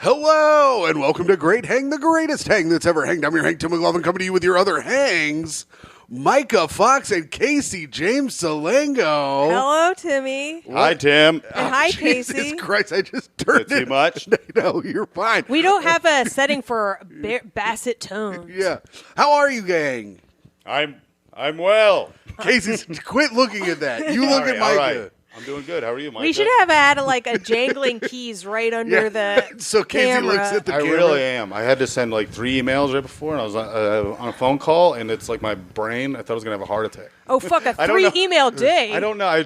Hello, and welcome to Great Hang, the greatest hang that's ever hanged. I'm your Hank Tim McLovin, coming to you with your other hangs, Myka Fox and Casey James Salengo. Hello, Timmy. Hi, Tim. And hi, Jesus Casey. Christ, I just turned Too much? No, you're fine. We don't have a setting for basset tones. Yeah. How are you, gang? I'm well. Casey, quit looking at that. You look at Myka. All right. I'm doing good. How are you, Myka? We should have had a jangling keys right under the So Casey camera. looks at the I camera. really am. I had to send like 3 emails right before, and I was on a phone call, and it's like my brain, I thought I was going to have a heart attack. Oh, fuck, a I don't know. 3-email day. I don't know. I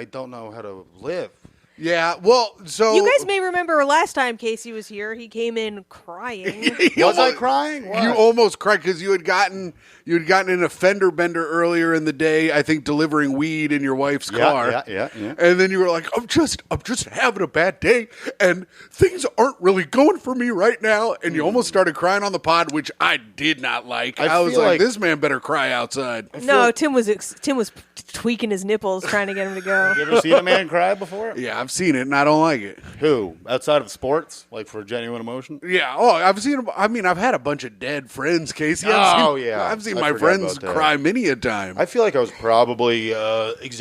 don't know how to live. Yeah, well, so... You guys may remember last time Casey was here, he came in crying. Was I crying? Why? You almost cried because you had gotten in a fender bender earlier in the day, I think delivering weed in your wife's car. Yeah. And then you were like, I'm just having a bad day and things aren't really going for me right now. And you almost started crying on the pod, which I did not like. I was feel like, like- this man better cry outside. No, Tim was tweaking his nipples trying to get him to go. You ever seen a man cry before? Yeah, I've seen it and I don't like it. Who? Outside of sports? Like for genuine emotion? Yeah. Oh, I've seen. I mean, I've had a bunch of dead friends, Casey. Yeah. I've seen I my forgot friends about that. cry many a time. I feel like I was probably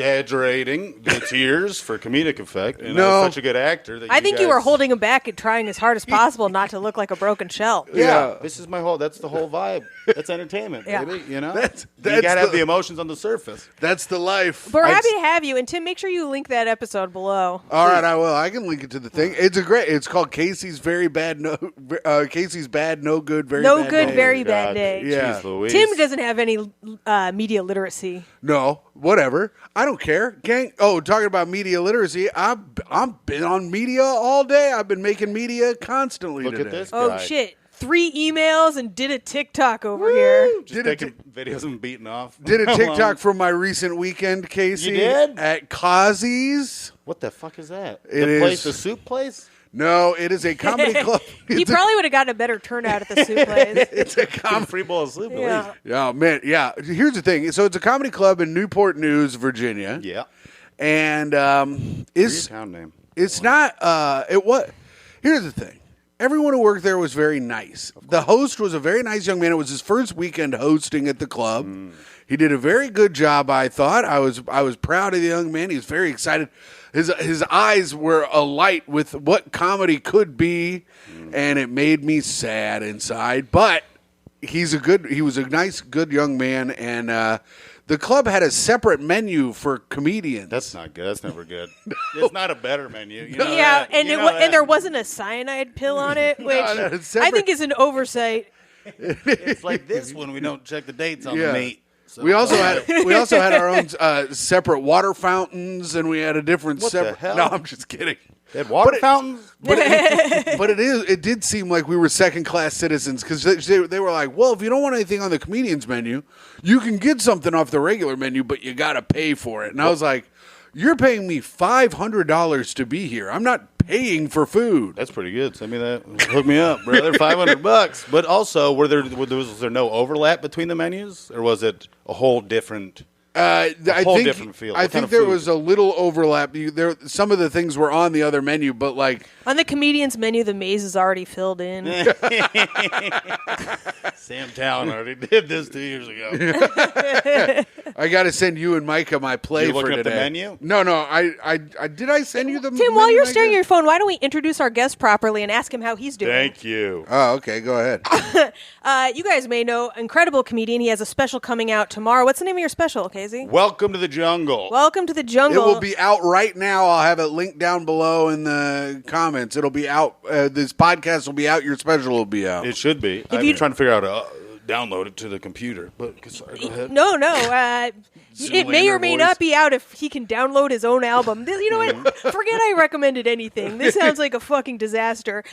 exaggerating the tears for comedic effect, and I No. was such a good actor that I think you were guys- holding him back and trying as hard as possible not to look like a broken shell. Yeah, this is my whole. That's the whole vibe. That's entertainment, Yeah. baby. You know, That's you gotta have the- the emotions on the surface. That's the life. But we're happy to have you. And Tim, make sure you link that episode below. All right, I will. I can link it to the thing. It's called Casey's Very Bad Casey's Bad No Good Very No Bad good, Day. very God. bad day. Yeah. Jeez Louise. Tim doesn't have any media literacy. No, whatever. I don't care, gang. Oh, talking about media literacy, I've been on media all day. I've been making media constantly. Look today. at this. Oh, guy. shit. 3 emails and did a TikTok over here. Just Did a taking videos and beating off. Did a TikTok from my recent weekend, Casey. You did? At Kazi's. What the fuck is that? It the place, is- the soup place. No, it is a comedy club. He probably would have gotten a better turnout at the soup place. It's a comedy. Free bowl of soup. Yeah. At Yeah, man. Yeah. Here's the thing. So it's a comedy club in Newport News, Virginia. least. Yeah. And Your it's town name. it's not. It what? Here's the thing. Everyone who worked there was very nice. The host was a very nice young man. It was his first weekend hosting at the club. He did a very good job, I thought. I was proud of the young man. He was very excited. His eyes were alight with what comedy could be, and it made me sad inside. But he was a nice, good young man, and the club had a separate menu for comedians. That's not good. That's never good. It's not a better menu. You know Yeah, that. and You it know wa- that. and there wasn't a cyanide pill on it, which no, it's I separate. think is an oversight. It's like this when we don't check the dates on Yeah. the meat. So We also had our own separate water fountains, and we had a different What the separate. hell? No, I'm just kidding. They had water But it- fountains. But it did seem like we were second class citizens because they were like, well, if you don't want anything on the comedian's menu, you can get something off the regular menu, but you got to pay for it. And I was like, you're paying me $500 to be here. I'm not paying for food. That's pretty good. Send me that. Hook me up, brother. $500. But also, was there no overlap between the menus, or was it a whole different? I whole think different feel. I What kind think of there food? was a little overlap. Some of the things were on the other menu, but like On the comedian's menu, the maze is already filled in. Sam Talon already did this 2 years ago. I got to send you and Myka my play You for looking today. at the menu? No. I did I send you the Tim, while menu, you're Myka? staring at your phone, why don't we introduce our guest properly and ask him how he's doing? Thank you. Oh, okay. Go ahead. You guys may know, incredible comedian. He has a special coming out tomorrow. What's the name of your special, Casey? Welcome to the jungle. Welcome to the It jungle. will be out right now. I'll have it linked down below in the comments. It'll be out. This podcast will be out. Your special will be out. It should be. I'm you- trying to figure out how to download it to the computer. But sorry, go ahead. No. It may or may voice. not be out if he can download his own album. You know what? Forget I recommended anything. This sounds like a fucking disaster.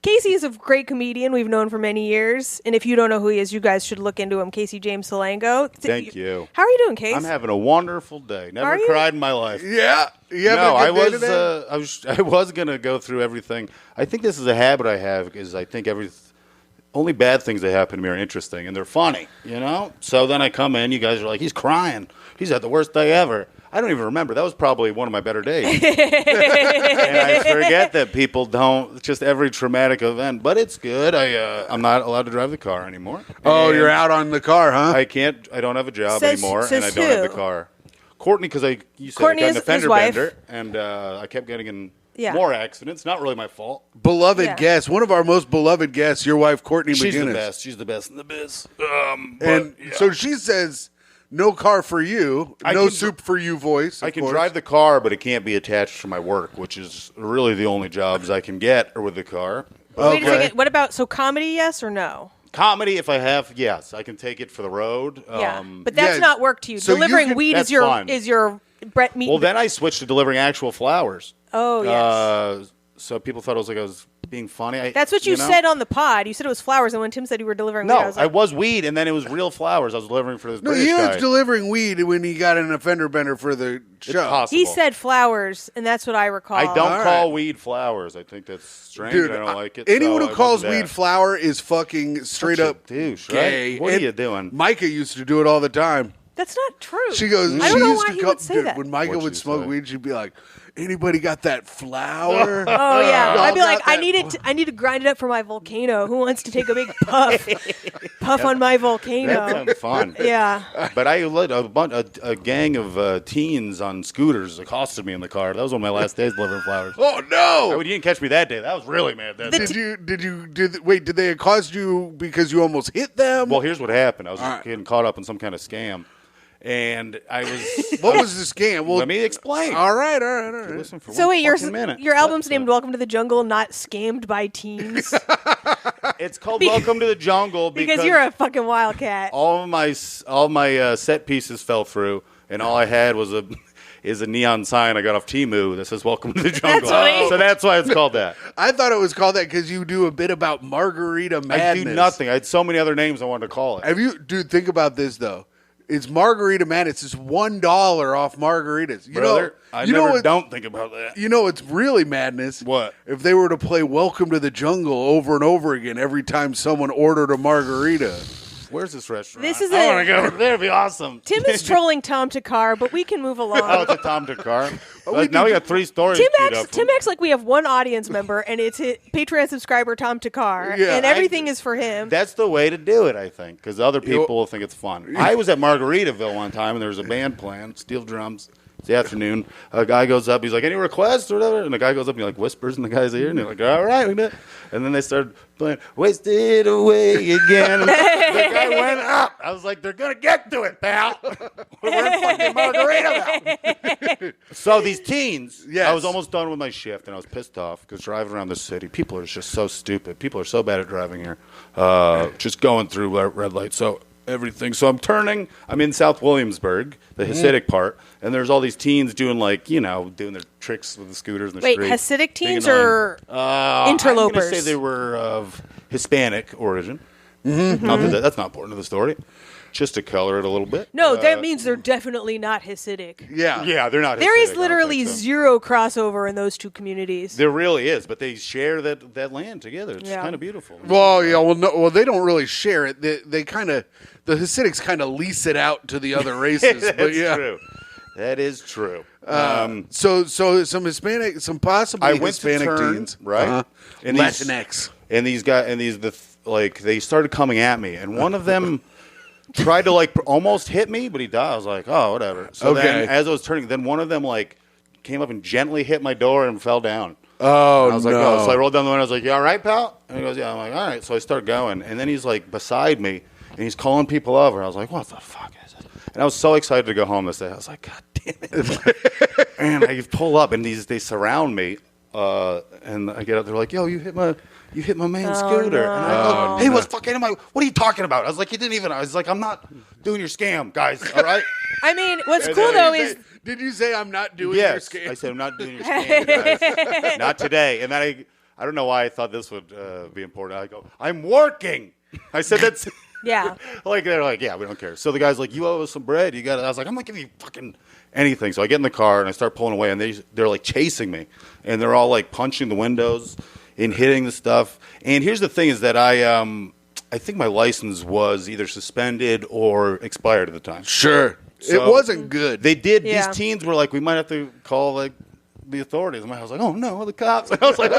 Casey is a great comedian we've known for many years. And if you don't know who he is, you guys should look into him. Casey James Salengo. Thank you. How are you doing, Case? I'm having a wonderful day. Never Are you? cried in my life. Yeah. You having No, a I good day was, today? I was gonna go through everything. I think this is a habit I have, is I think only bad things that happen to me are interesting and they're funny, you know. So then I come in, you guys are like, he's crying, he's had the worst day ever. I don't even remember. That was probably one of my better days. And I forget that people don't, just every traumatic event. But it's good. I'm not allowed to drive the car anymore. Oh, And you're out on the car, huh? I don't have a job Says- anymore, says and I don't have the who? car. Courtney, because you said Courtney I got is an his offender wife. bender, and I kept getting in Yeah. more accidents. Not really my fault. Beloved Yeah. guest, one of our most beloved guests, your wife, Courtney She's McGinnis. the best. She's the best in the biz. And so she says, no car for you, I no can- soup for you voice. I of can course. drive the car, but it can't be attached to my work, which is really the only jobs I can get are with the car. Wait a Okay. second. What about comedy? Yes or no? Comedy, if I have, yes, I can take it for the road. Yeah, but that's yeah, not work to you. so you Delivering can- weed that's is fun. your Brett meat. well, then I switched to delivering actual flowers. Oh yes. So people thought it was like I was being funny. That's what you know? said on the pod. You said it was flowers, and when Tim said you were delivering No, weed, I was like, weed, and then it was real flowers. I was delivering for this No, British he was guy. delivering weed when he got an offender bender for the show. possible. he said flowers, and that's what I recall. I don't All call right. weed flowers. I think that's strange. Dude, I don't like it. anyone so who I calls wasn't weed there. flower is fucking straight Such a up douche, right? gay. What are And you doing? Micah used to do it all the time. That's not true. She goes, I she don't know used why to he call, would say dude, that. when Micah What'd would she smoke say? weed, she'd be like, anybody got that flower? Oh yeah, Y'all I'd be got like, I that- need to grind it up for my volcano. Who wants to take a big puff on my That volcano? sounds fun. Yeah. But I let a gang of teens on scooters accosted me in the car. That was one of my last days delivering flowers. Oh no! You didn't catch me that day. That was really mad. That day. Wait, did they accost you because you almost hit them? Well, here's what happened. I was All right. getting caught up in some kind of scam, and I was. What was the scam? Well, Let me explain. all right. Listen for So one wait, your fucking minute. album's named "Welcome to the Jungle," not "Scammed by Teens," It's called "Welcome to the Jungle" because you're a fucking wildcat. all my set pieces fell through, and all I had was a neon sign I got off Temu that says "Welcome to the Jungle." funny. So that's why it's called that. I thought it was called that because you do a bit about margarita madness. I do nothing. I had so many other names I wanted to call it. Have you, dude? Think about this though. It's margarita madness. It's $1 off margaritas. You Brother, I you know never what, don't think about that. You know it's really madness. What? If they were to play "Welcome to the Jungle" over and over again every time someone ordered a margarita? Where's this restaurant? This is I a- want to go over there. It'd be awesome. Tim is trolling Tom Takar, but we can move along. Oh, it's a Tom Takar. we Now we got 3 stories. Tim queued acts, up. Tim acts like we have one audience member, and it's his Patreon subscriber Tom Takar, Yeah, and everything is for him. That's the way to do it, I think, because other people will think it's fun. I was at Margaritaville one time, and there was a band playing, steel drums. It's the afternoon. A guy goes up. He's like, "Any requests or whatever?" And the guy goes up and he like whispers in the guy's ear, and they're like, "All right, we did." And then they started playing "Wasted Away Again." And the guy went up. I was like, "They're gonna get to it, pal. We're in fucking Margaritaville." So these teens. Yes. I was almost done with my shift, and I was pissed off because driving around the city, people are just so stupid. People are so bad at driving here. Just going through red lights. So everything. So I'm in South Williamsburg, the Hasidic part, and there's all these teens doing doing their tricks with the scooters in the Wait, street. Hasidic Being teens annoying. or I'm interlopers? going to say they were of Hispanic origin. Not that's not important to the story. Just to color it a little bit. No, that means they're definitely not Hasidic. Yeah. Yeah, they're not. There Hasidic, is I don't literally think so. zero crossover in those two communities. There really is, but they share that land together. It's Yeah. kind of beautiful. Well, yeah. Well, they don't really share it. They kind of, the Hasidics kind of lease it out to the other races. But That's yeah. true. That is true. So some Hispanic, some possibly I went Hispanic to turn, teens, right? And these- Latinx. And these guys, and they started coming at me, and one of them tried to almost hit me, but he died. I was like, oh, whatever. So Okay. then, as I was turning, then one of them came up and gently hit my door and fell down. Oh, And I was like, no. oh. So I rolled down the window. I was like, you all right, pal? And he goes, yeah. I'm like, all right. So I start going, and then he's beside me, and he's calling people over. I was like, what the fuck is this? And I was so excited to go home this day. I was like, God damn it! And I pull up, and they surround me, and I get up. They're like, yo, you hit my man's scooter. no. And I go, hey, what are you talking about? I was like, I was like, I'm not doing your scam, guys. All right. I mean, what's And cool then though he is Did you say I'm not doing Yes, your scam? I said I'm not doing your scam, guys. Not today. And then I don't know why I thought this would be important. I go, I'm working. I said that's yeah. they're like, yeah, we don't care. So the guy's like, you owe us some bread. You got it. I was like, I'm not giving you fucking anything. So I get in the car and I start pulling away, and they're chasing me, and they're all punching the windows and hitting the stuff. And here's the thing: is that I think my license was either suspended or expired at the time. Sure. So it wasn't good. They did. Yeah. These teens were like, we might have to call like the authorities. And I was like, oh no, the cops. And I was like,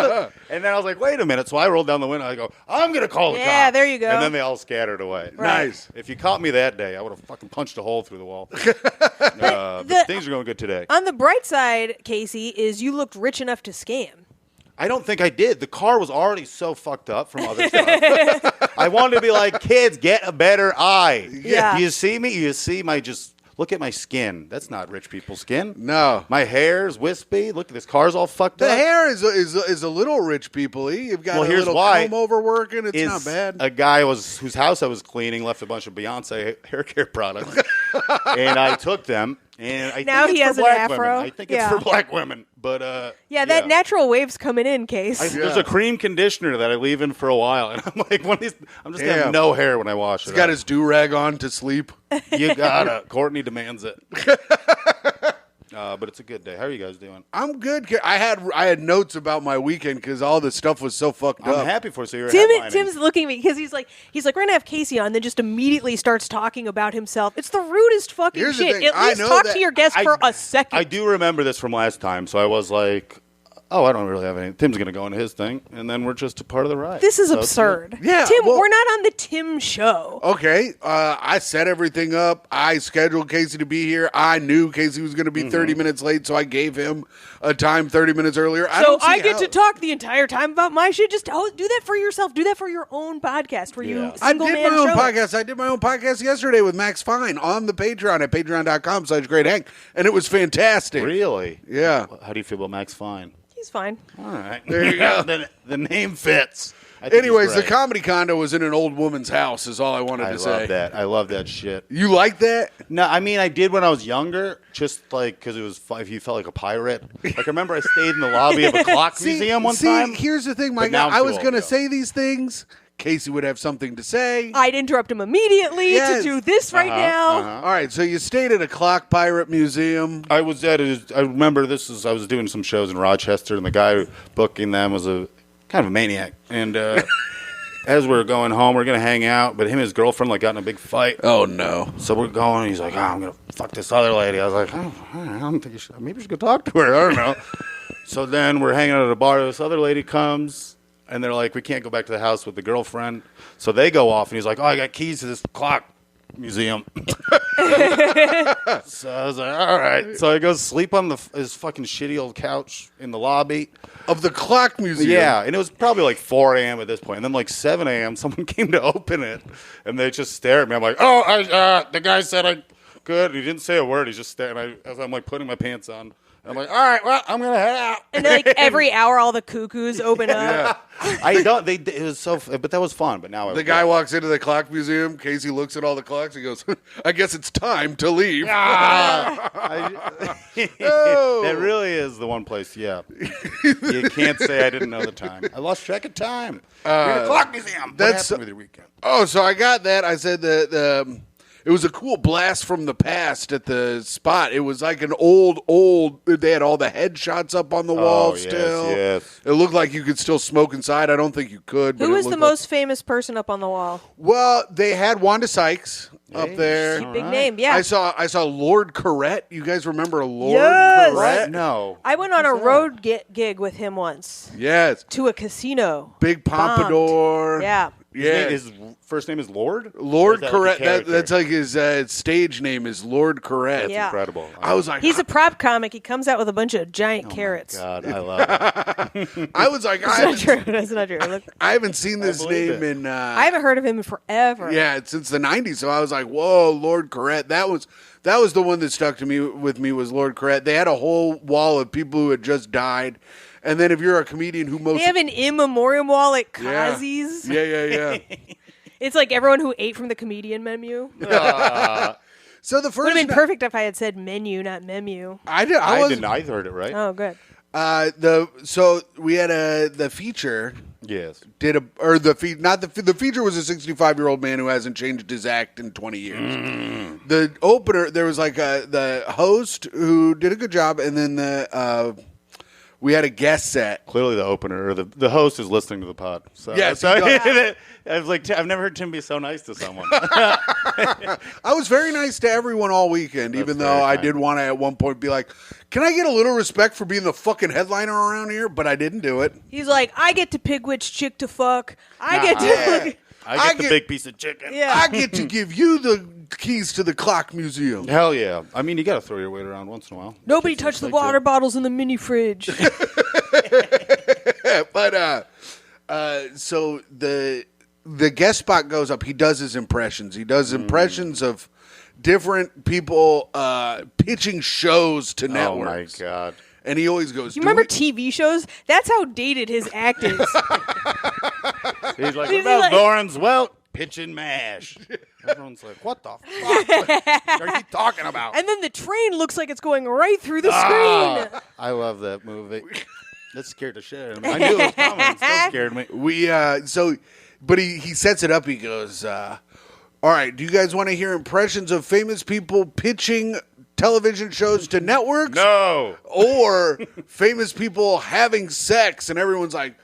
and then I was like, wait a minute. So I rolled down the window. I go, I'm gonna call the cops. Yeah, there you go. And then they all scattered away. Right. Nice. If you caught me that day, I would have fucking punched a hole through the wall. But things are going good today. On the bright side, Casey, is you looked rich enough to scam. I don't think I did. The car was already so fucked up from other stuff. I wanted to be like, kids, get a better eye. Yeah. You see me? You see my look at my skin. That's not rich people's skin. No. My hair's wispy. Look at this car's all fucked The up. hair is a little rich people-y. You've got Well, a here's little why. comb over working. It's Is not bad. a guy whose house I was cleaning left a bunch of Beyonce hair care products, and I took them. And I Now think he it's has for an black afro. women. I think Yeah. it's for black women. But Yeah, that natural wave's coming in, Case. There's a cream conditioner that I leave in for a while, and I'm like, one of these, I'm just gonna Damn. have no hair when I wash it. He's got his do-rag on to sleep. You gotta. Courtney demands it. But it's a good day. How are you guys doing? I'm good. I had notes about my weekend because all the stuff was so fucked I'm up. happy for you. So you're headlining. Tim's looking at me because he's like, we're gonna have Casey on, then just immediately starts talking about himself. It's the rudest fucking Here's the shit. thing, At I least know talk that- to your guest for a second. I do remember this from last time, so I was like, oh, I don't really have any. Tim's going to go into his thing, and then we're just a part of the ride. This is So it's absurd. Yeah, Tim, well- we're not on the Tim show. Okay, I set everything up. I scheduled Casey to be here. I knew Casey was going to be 30 minutes late, so I gave him a time 30 minutes earlier. So I get to talk the entire time about my shit. Just do that for yourself. Do that for your own podcast where you Yeah. I single did man my own show it. podcast. I did my own podcast yesterday with Max Fine on the Patreon at patreon.com/greathank, and it was fantastic. Really? Yeah. How do you feel about Max Fine? He's fine. All right. There you go. the name fits. I think Anyways, he's the great. comedy condo was in an old woman's house is all I wanted I to say. love that. I love that shit. You like that? No, I mean I did when I was younger, just like because it was fun, if you felt like a pirate. Like I remember I stayed in the lobby of a clock museum one time. Here's the thing, my But now guy. I'm I was too going to old, say these things. Casey would have something to say. I'd interrupt him immediately Yes. to do this right now. All right, so you stayed at a clock pirate museum. I was at. I remember I was doing some shows in Rochester, and the guy booking them was a kind of a maniac. And as we were going home, we are gonna hang out, but him and his girlfriend like got in a big fight. Oh no! So we're going. He's like, I'm gonna fuck this other lady. I was like, oh, I don't think you should. Maybe you should go talk to her. I don't know. So then we're hanging out at a bar. This other lady comes. And they're like, we can't go back to the house with the girlfriend. So they go off, and he's like, oh, I got keys to this clock museum. So I was like, all right. So I go sleep on his fucking shitty old couch in the lobby. Of the clock museum. Yeah, and it was probably like 4 a.m. at this point. And then like 7 a.m., someone came to open it, and they just stare at me. I'm like, oh, the guy said I could. He didn't say a word. He just stared. As I'm like putting my pants on. I'm like, all right, well, I'm gonna head out. And then, like every hour, all the cuckoos open up. I don't. It was so, but that was fun. But now The guy walks into the clock museum. Casey looks at all the clocks. He goes, I guess it's time to leave. Oh. That really is the one place. Yeah, you can't say I didn't know the time. I lost track of time. We're at the clock museum. What that's- happened with your weekend? Oh, so I got that. I said it was a cool blast from the past at the spot. It was like an old. They had all the headshots up on the wall yes, still. yes. It looked like you could still smoke inside. I don't think you could. But Who it was the looked most famous person up on the wall? Well, they had Wanda Sykes up there. All Big right. name, yeah. I saw Lord Corrette. You guys remember Lord Yes. Corrette? No. I went on a road gig with him once Yes. to a casino. Big pompadour. Bombed. Yeah. Yeah. His first name is Lord? Lord Or is that like a Corrette. character? That's like his stage name is Lord Corette. Yeah. Incredible. I was like, He's a prop comic. He comes out with a bunch of giant carrots. God, I love it. I was like, That's not true. That's not true. Look, I haven't seen this believe name in. I haven't heard of him in forever. Yeah, since the '90s. So I was like, "Whoa, Lord Corette!" That was the one that stuck to me was Lord Corette. They had a whole wall of people who had just died, and then if you're a comedian who They have an in memoriam wall at yeah, Kazi's. yeah. It's like everyone who ate from the comedian menu. So the Would first have been perfect if I had said menu, not memu. I I was didn't. I heard it right. Oh, good. so we had the feature. Yes. The feature was a 65-year-old man who hasn't changed his act in 20 years. The opener, there was like the host who did a good job, and then we had a guest set. Clearly, the opener or the host is listening to the pod. So, Yes, so he does. I was like, I've never heard Tim be so nice to someone. I was very nice to everyone all weekend, even though very I kind. did want to at one point be like, can I get a little respect for being the fucking headliner around here? But I didn't do it. He's like, I get to pick which chick to fuck. I get to. Yeah. I get the big piece of chicken. Yeah. I get to give you the keys to the clock museum. Hell yeah. I mean, you got to throw your weight around once in a while. Nobody touched the water bottles in the mini fridge. But so the guest spot goes up. He does his impressions. He does impressions of different people pitching shows to networks. Oh, my God. And he always goes, You remember TV shows? That's how dated his act is. He's like, He's about like- Lawrence Welk, pitching MASH. Everyone's like, what the fuck are you talking about? And then the train looks like it's going right through the Ah, screen. I love that movie. That scared the shit out of me. I knew it was coming. It still scared me. But he sets it up. He goes, all right, do you guys want to hear impressions of famous people pitching television shows to networks? No. Or famous people having sex? And everyone's like,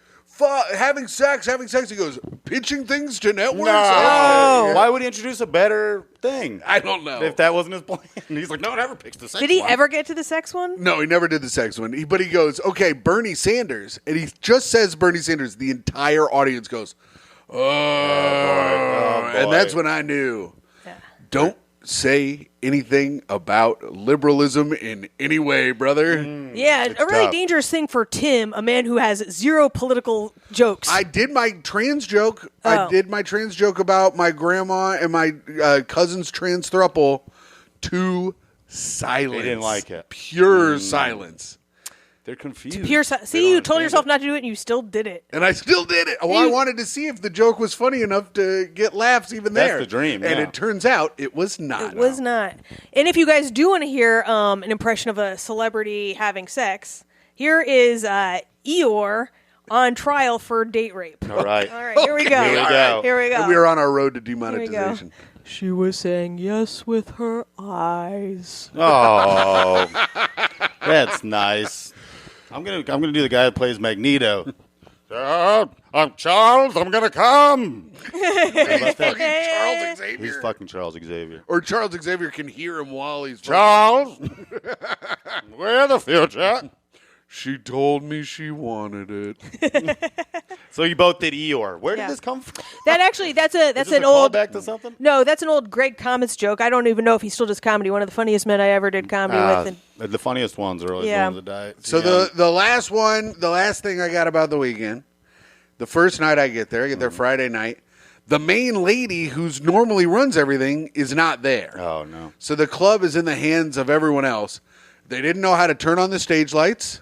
having sex. He goes, pitching things to networks? No. Why would he introduce a better thing? I don't know. If that wasn't his plan. He's like, no one ever picks the sex Did he one. ever get to the sex one? No, he never did the sex one. But he goes, okay, Bernie Sanders. And he just says Bernie Sanders. The entire audience goes, oh. boy. And that's when I knew. Yeah. Don't say anything about liberalism in any way, brother. Yeah, It's a really tough. dangerous thing for Tim, a man who has zero political jokes. I did my trans joke. Oh. I did my trans joke about my grandma and my cousin's trans throuple to silence. They didn't like it. Pure silence. They're confused. See, you told yourself not to do it, and you still did it. And I still did it. Well, I wanted to see if the joke was funny enough to get laughs even That's there. the dream, And yeah. it turns out it was not. It was not. And if you guys do want to hear an impression of a celebrity having sex, here is Eeyore on trial for date rape. All right. All right, here we go. Here we go. Here we go. And we are on our road to Here we go. demonetization. She was saying yes with her eyes. Oh, that's nice. I'm gonna do the guy that plays Magneto. I'm Charles. I'm gonna come. Charles Xavier. He's fucking Charles Xavier. Or Charles Xavier can hear him while he's Charles, we're the future. She told me she wanted it. So you both did Eeyore. Where Yeah. did this come from? That actually, that's Is an this a old. callback to something? No, that's an old Greg Comets joke. I don't even know if he still does comedy. One of the funniest men I ever did comedy with. And The funniest ones are always Yeah. the ones that die. So the last thing I got about the weekend, the first night I get there Friday night, the main lady who's normally runs everything is not there. Oh no. So the club is in the hands of everyone else. They didn't know how to turn on the stage lights.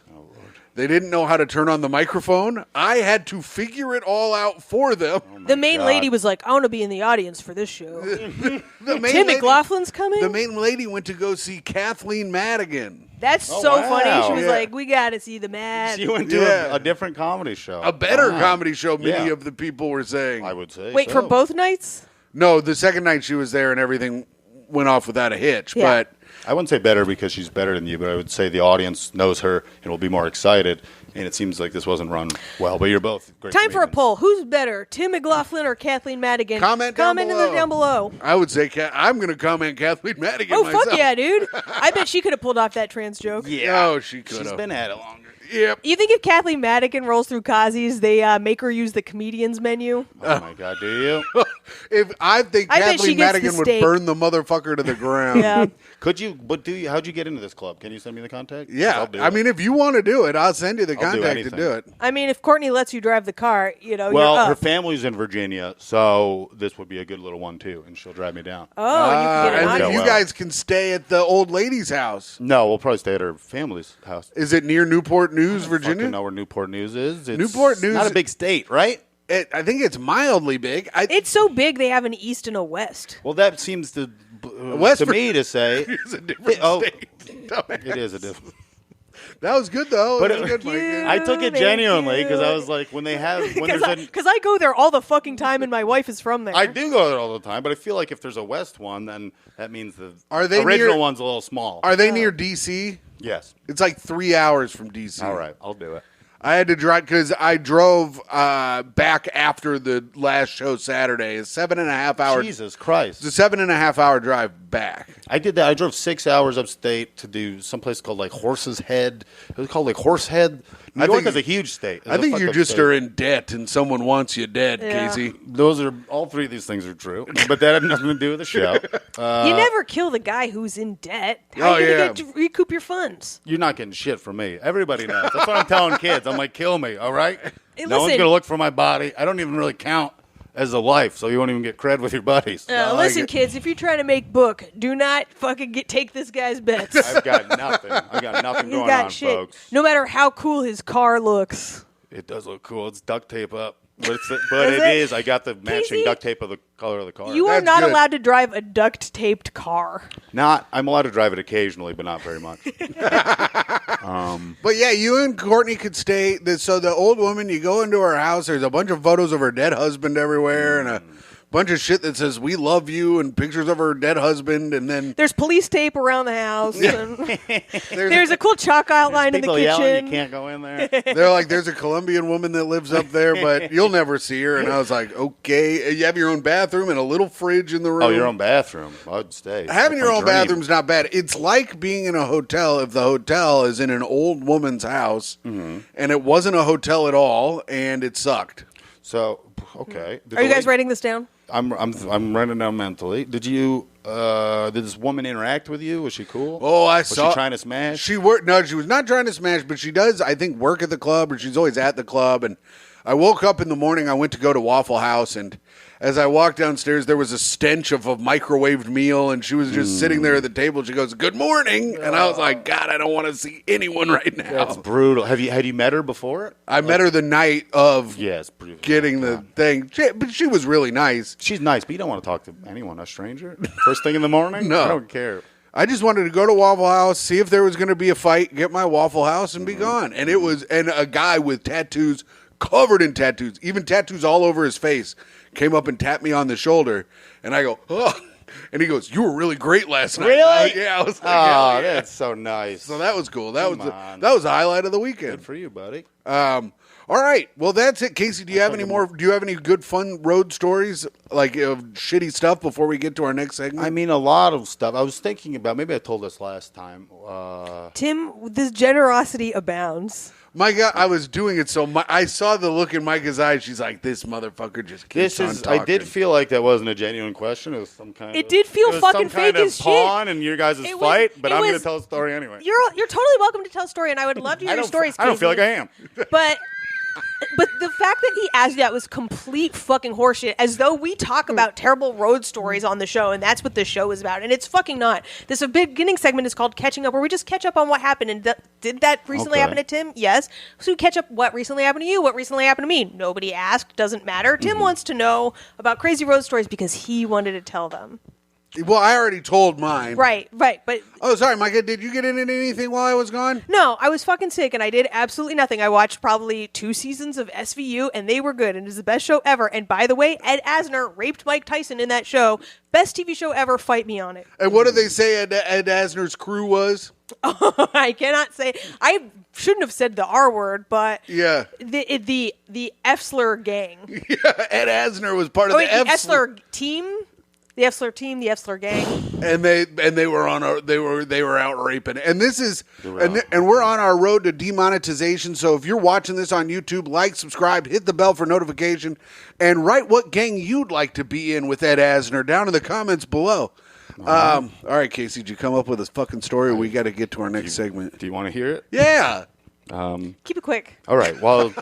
They didn't know how to turn on the microphone. I had to figure it all out for them. the main God. lady was like, "I want to be in the audience for this show." The main Tim lady- McLaughlin's coming. The main lady went to go see Kathleen Madigan. That's Oh, so wow. funny. She was Yeah. like, "We got to see the Mad." You went to Yeah. a different comedy show. A better Wow. comedy show, many Yeah. of the people were saying. I would say. Wait, so. for both nights? No, the second night she was there and everything went off without a hitch. Yeah. But I wouldn't say better because she's better than you, but I would say the audience knows her and will be more excited. And it seems like this wasn't run well, but you're both great. Time for a comedians. poll. Who's better, Tim McLaughlin or Kathleen Madigan? Comment down below. down below. I would say I'm going to comment Kathleen Madigan Oh, myself. fuck yeah, dude. I bet she could have pulled off that trans joke. Yeah. Oh, she could She's have. been at it longer. Yep. You think if Kathleen Madigan rolls through Kazi's, they make her use the comedian's menu? Oh my God, do you? If I think I bet she Kathleen gets the Madigan would steak. burn the motherfucker to the ground. Yeah. Could you? But do you? How'd you get into this club? Can you send me the contact? 'Cause Yeah. I'll do I it. mean, if you want to do it, I'll send you the I'll do contact to anything. do it. I mean, if Courtney lets you drive the car, you're well, her up. family's in Virginia, so this would be a good little one too, and she'll drive me down. Oh, and you can get and it on then go you well. guys can stay at the old lady's house. No, we'll probably stay at her family's house. Is it near Newport News, Fucking Virginia? know where Newport News is. It's Newport News- not a big state, right? I think it's mildly big. It's so big they have an east and a west. Well, that seems to West to me to say It's a different Oh. state. it is a different. That was good though. But It was good, Mike. you. I took it Thank genuinely because I you. was like, when there's a, Because I go there all the fucking time, and my wife is from there. I do go there all the time, but I feel like if there's a west one, then that means the Are they original near- one's a little small. Are they near DC? Yes. It's like 3 hours from D.C. All right, I'll do it. I had to drive because I drove back after the last show Saturday. It's 7.5 hours. Jesus Christ. It's a 7.5 hour drive back. I did that. I drove 6 hours upstate to do someplace called like Horse's Head. It was called like Horsehead. New York is a huge state. I think you just are in debt and someone wants you dead, Yeah. Casey. Those are all three of these things are true, but that had nothing to do with the show. You never kill the guy who's in debt. How are you going to recoup your funds? You're not getting shit from me. Everybody knows. That's what I'm telling kids. I'm like, kill me, all right? Hey, no one's listen. going to look for my body. I don't even really count as a life, so you won't even get cred with your buddies. Listen, kids, if you're trying to make book, do not fucking take this guy's bets. I've got nothing. I've got nothing He's going got on, shit. folks. No matter how cool his car looks. It does look cool. It's duct tape up. But, Is it it? is. I got the matching Casey, duct tape of the color of the car. You are That's not good. allowed to drive a duct-taped car. I'm allowed to drive it occasionally, but not very much. But yeah, you and Courtney could stay. So the old woman, you go into her house. There's a bunch of photos of her dead husband everywhere, and a bunch of shit that says "We love you" and pictures of her dead husband. And then There's police tape around the house. And there's a cool chalk outline in the People yelling, kitchen. you can't go in there. they're like, "There's a Colombian woman that lives up there, but you'll never see her." And I was like, "Okay, you have your own bathroom and a little fridge in the room." Oh, your own bathroom. I'd stay. Having That's your my own dream. bathroom's not bad. It's like being in a hotel if the hotel is in an old woman's house and it wasn't a hotel at all and it sucked. So, okay. Are you guys writing this down? I'm writing down mentally. Did this woman interact with you? Was she cool? Oh, Was she trying to smash? She worked. No, she was not trying to smash, but she does, I think, work at the club, or she's always at the club. And I woke up in the morning. I went to go to Waffle House, and as I walked downstairs, there was a stench of a microwaved meal, and she was just sitting there at the table. She goes, "Good morning," and I was like, "God, I don't want to see anyone right now." That's brutal. Had you met her before? I met her the night of Yes. Yeah, getting the thing, but she was really nice. she's nice, but you don't want to talk to anyone, a stranger, first thing in the morning. No. I don't care. I just wanted to go to Waffle House, see if there was going to be a fight, get my Waffle House, and be gone. And it was, and a guy with tattoos, covered in tattoos, even tattoos all over his face, came up and tapped me on the shoulder. And I go, "Oh," and he goes, "You were really great last night." Really? Yeah, I was like, Oh, "Hell yeah." that's so nice. So that was cool. That Come was on. that was the highlight of the weekend. Good for you, buddy. All right. Well, that's it. Casey, do you have any more? Do you have any good, fun road stories, like of shitty stuff, before we get to our next segment? I mean, a lot of stuff. I was thinking about, maybe I told this last time. Tim, this generosity abounds. Myka, I was doing it so I saw the look in Myka's eyes. She's like, "This motherfucker just keeps on talking." I did feel like that wasn't a genuine question. It was some kind It did feel it was fucking some kind fake of as shit. pawn in your guys' It was- fight, but it I'm going to was- tell a story anyway. You're totally welcome to tell a story, and I would love to hear your stories. I don't feel like Casey. I am. But the fact that he asked you that was complete fucking horseshit, as though we talk about terrible road stories on the show, and that's what the show is about, and it's fucking not. This beginning segment is called Catching Up, where we just catch up on what happened, and did that recently Okay. happen to Tim? Yes. So we catch up what recently happened to you, what recently happened to me. Nobody asked, doesn't matter. Tim wants to know about crazy road stories because he wanted to tell them. Well, I already told mine. Right, but Oh, sorry, Myka. Did you get into anything while I was gone? no, I was fucking sick and I did absolutely nothing. I watched probably 2 seasons of SVU and they were good and it was the best show ever. And by the way, Ed Asner raped Mike Tyson in that show. Best TV show ever. Fight me on it. And what did they say Ed Asner's crew was? I cannot say. I shouldn't have said the R word, but Yeah. the Efsler gang. Ed Asner was part of Oh wait, the the Efsler team. The Efsler team, the Efsler gang. and they were they were out raping. And this is and we're on our road to demonetization. So if you're watching this on YouTube, like, subscribe, hit the bell for notification, and write what gang you'd like to be in with Ed Asner down in the comments below. All right, Casey, did you come up with a fucking story? Or we got to get to our next segment. Do you want to hear it? Yeah. Keep it quick. All right. Well,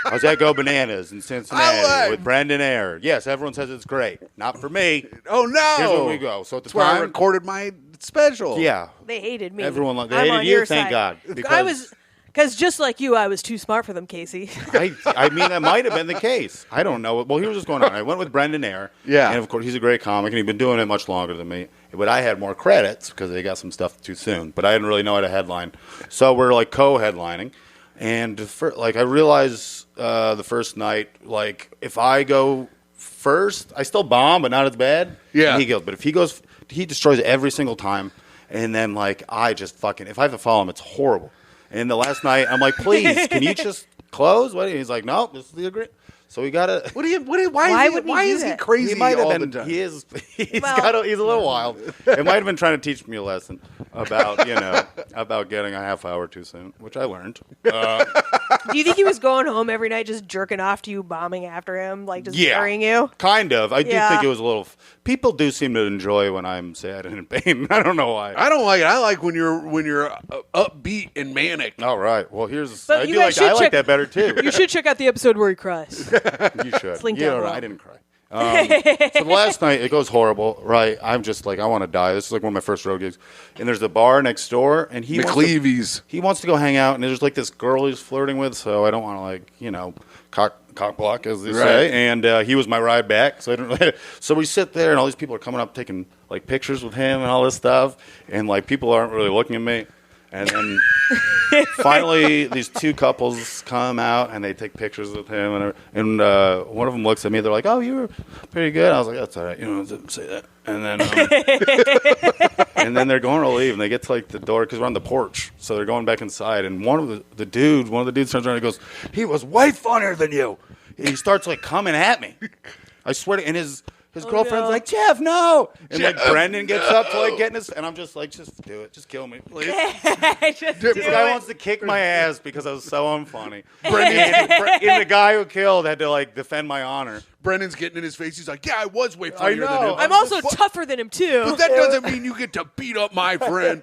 I was at Go Bananas in Cincinnati I like- with Brendan Ayer. Yes, everyone says it's great. Not for me. Oh no. Here's where we go. So at the That's where I time, recorded my special. yeah, They hated me. Everyone they I'm hated on you, your thank side. God, I because- was because just like you, I was too smart for them, Casey. I mean, that might have been the case. I don't know. Well, here's what's going on. I went with Brendan Ayer. Yeah. And, of course, he's a great comic, and he'd been doing it much longer than me. But I had more credits because they got some stuff too soon. But I didn't really know how to headline. So we're, like, co-headlining. And, I realized the first night, like, if I go first, I still bomb, but not as bad. Yeah. And he goes. But if he goes, he destroys every single time. And then, like, I just fucking, if I have to follow him, it's horrible. And the last night, I'm like, please, can you just close? What? He's like, no, this is the agreement. So we gotta. Why is he crazy He might have all been. the time? He is. He's Well- he's a little wild. It might have been trying to teach me a lesson about about getting a half hour too soon, which I learned. Do you think he was going home every night just jerking off to you, bombing after him, like just burying you? Kind of. I do Yeah. think it was a little. People do seem to enjoy when I'm sad and in pain. I don't know why. I don't like it. I like when you're upbeat and manic. All right. Well, here's. But I you do guys like. I should like check- that better too. You should check out the episode where he cries. You should. linked You down don't know, below. I didn't cry. So last night it goes horrible. Right. I'm just like I want to die. This is like one of my first road gigs, and there's a bar next door, and he McLeavy's. He wants to go hang out, and there's like this girl he's flirting with, so I don't want to cock block as they say. And he was my ride back, so I didn't. So we sit there, and all these people are coming up taking like pictures with him and all this stuff, and like people aren't really looking at me. And then finally, these two couples come out and they take pictures with him, and one of them looks at me. They're like, "Oh, you were pretty good." I was like, "That's all right, didn't say that." And then, and then they're going to leave, and they get to like the door because we're on the porch, so they're going back inside. And one of the dudes turns around and goes, "He was way funnier than you." And he starts like coming at me. I swear to, and his girlfriend's no. like, "Jeff, no!" And Jeff, like Brendan gets up to like get in his, and I'm just like, "Just do it, just kill me, please." Just This do guy it. wants to kick my ass because I was so unfunny. And the guy who killed had to like defend my honor. Brendan's getting in his face. He's like, "Yeah, I was way funnier than know. him." I'm also tougher than him too. But that doesn't mean you get to beat up my friend.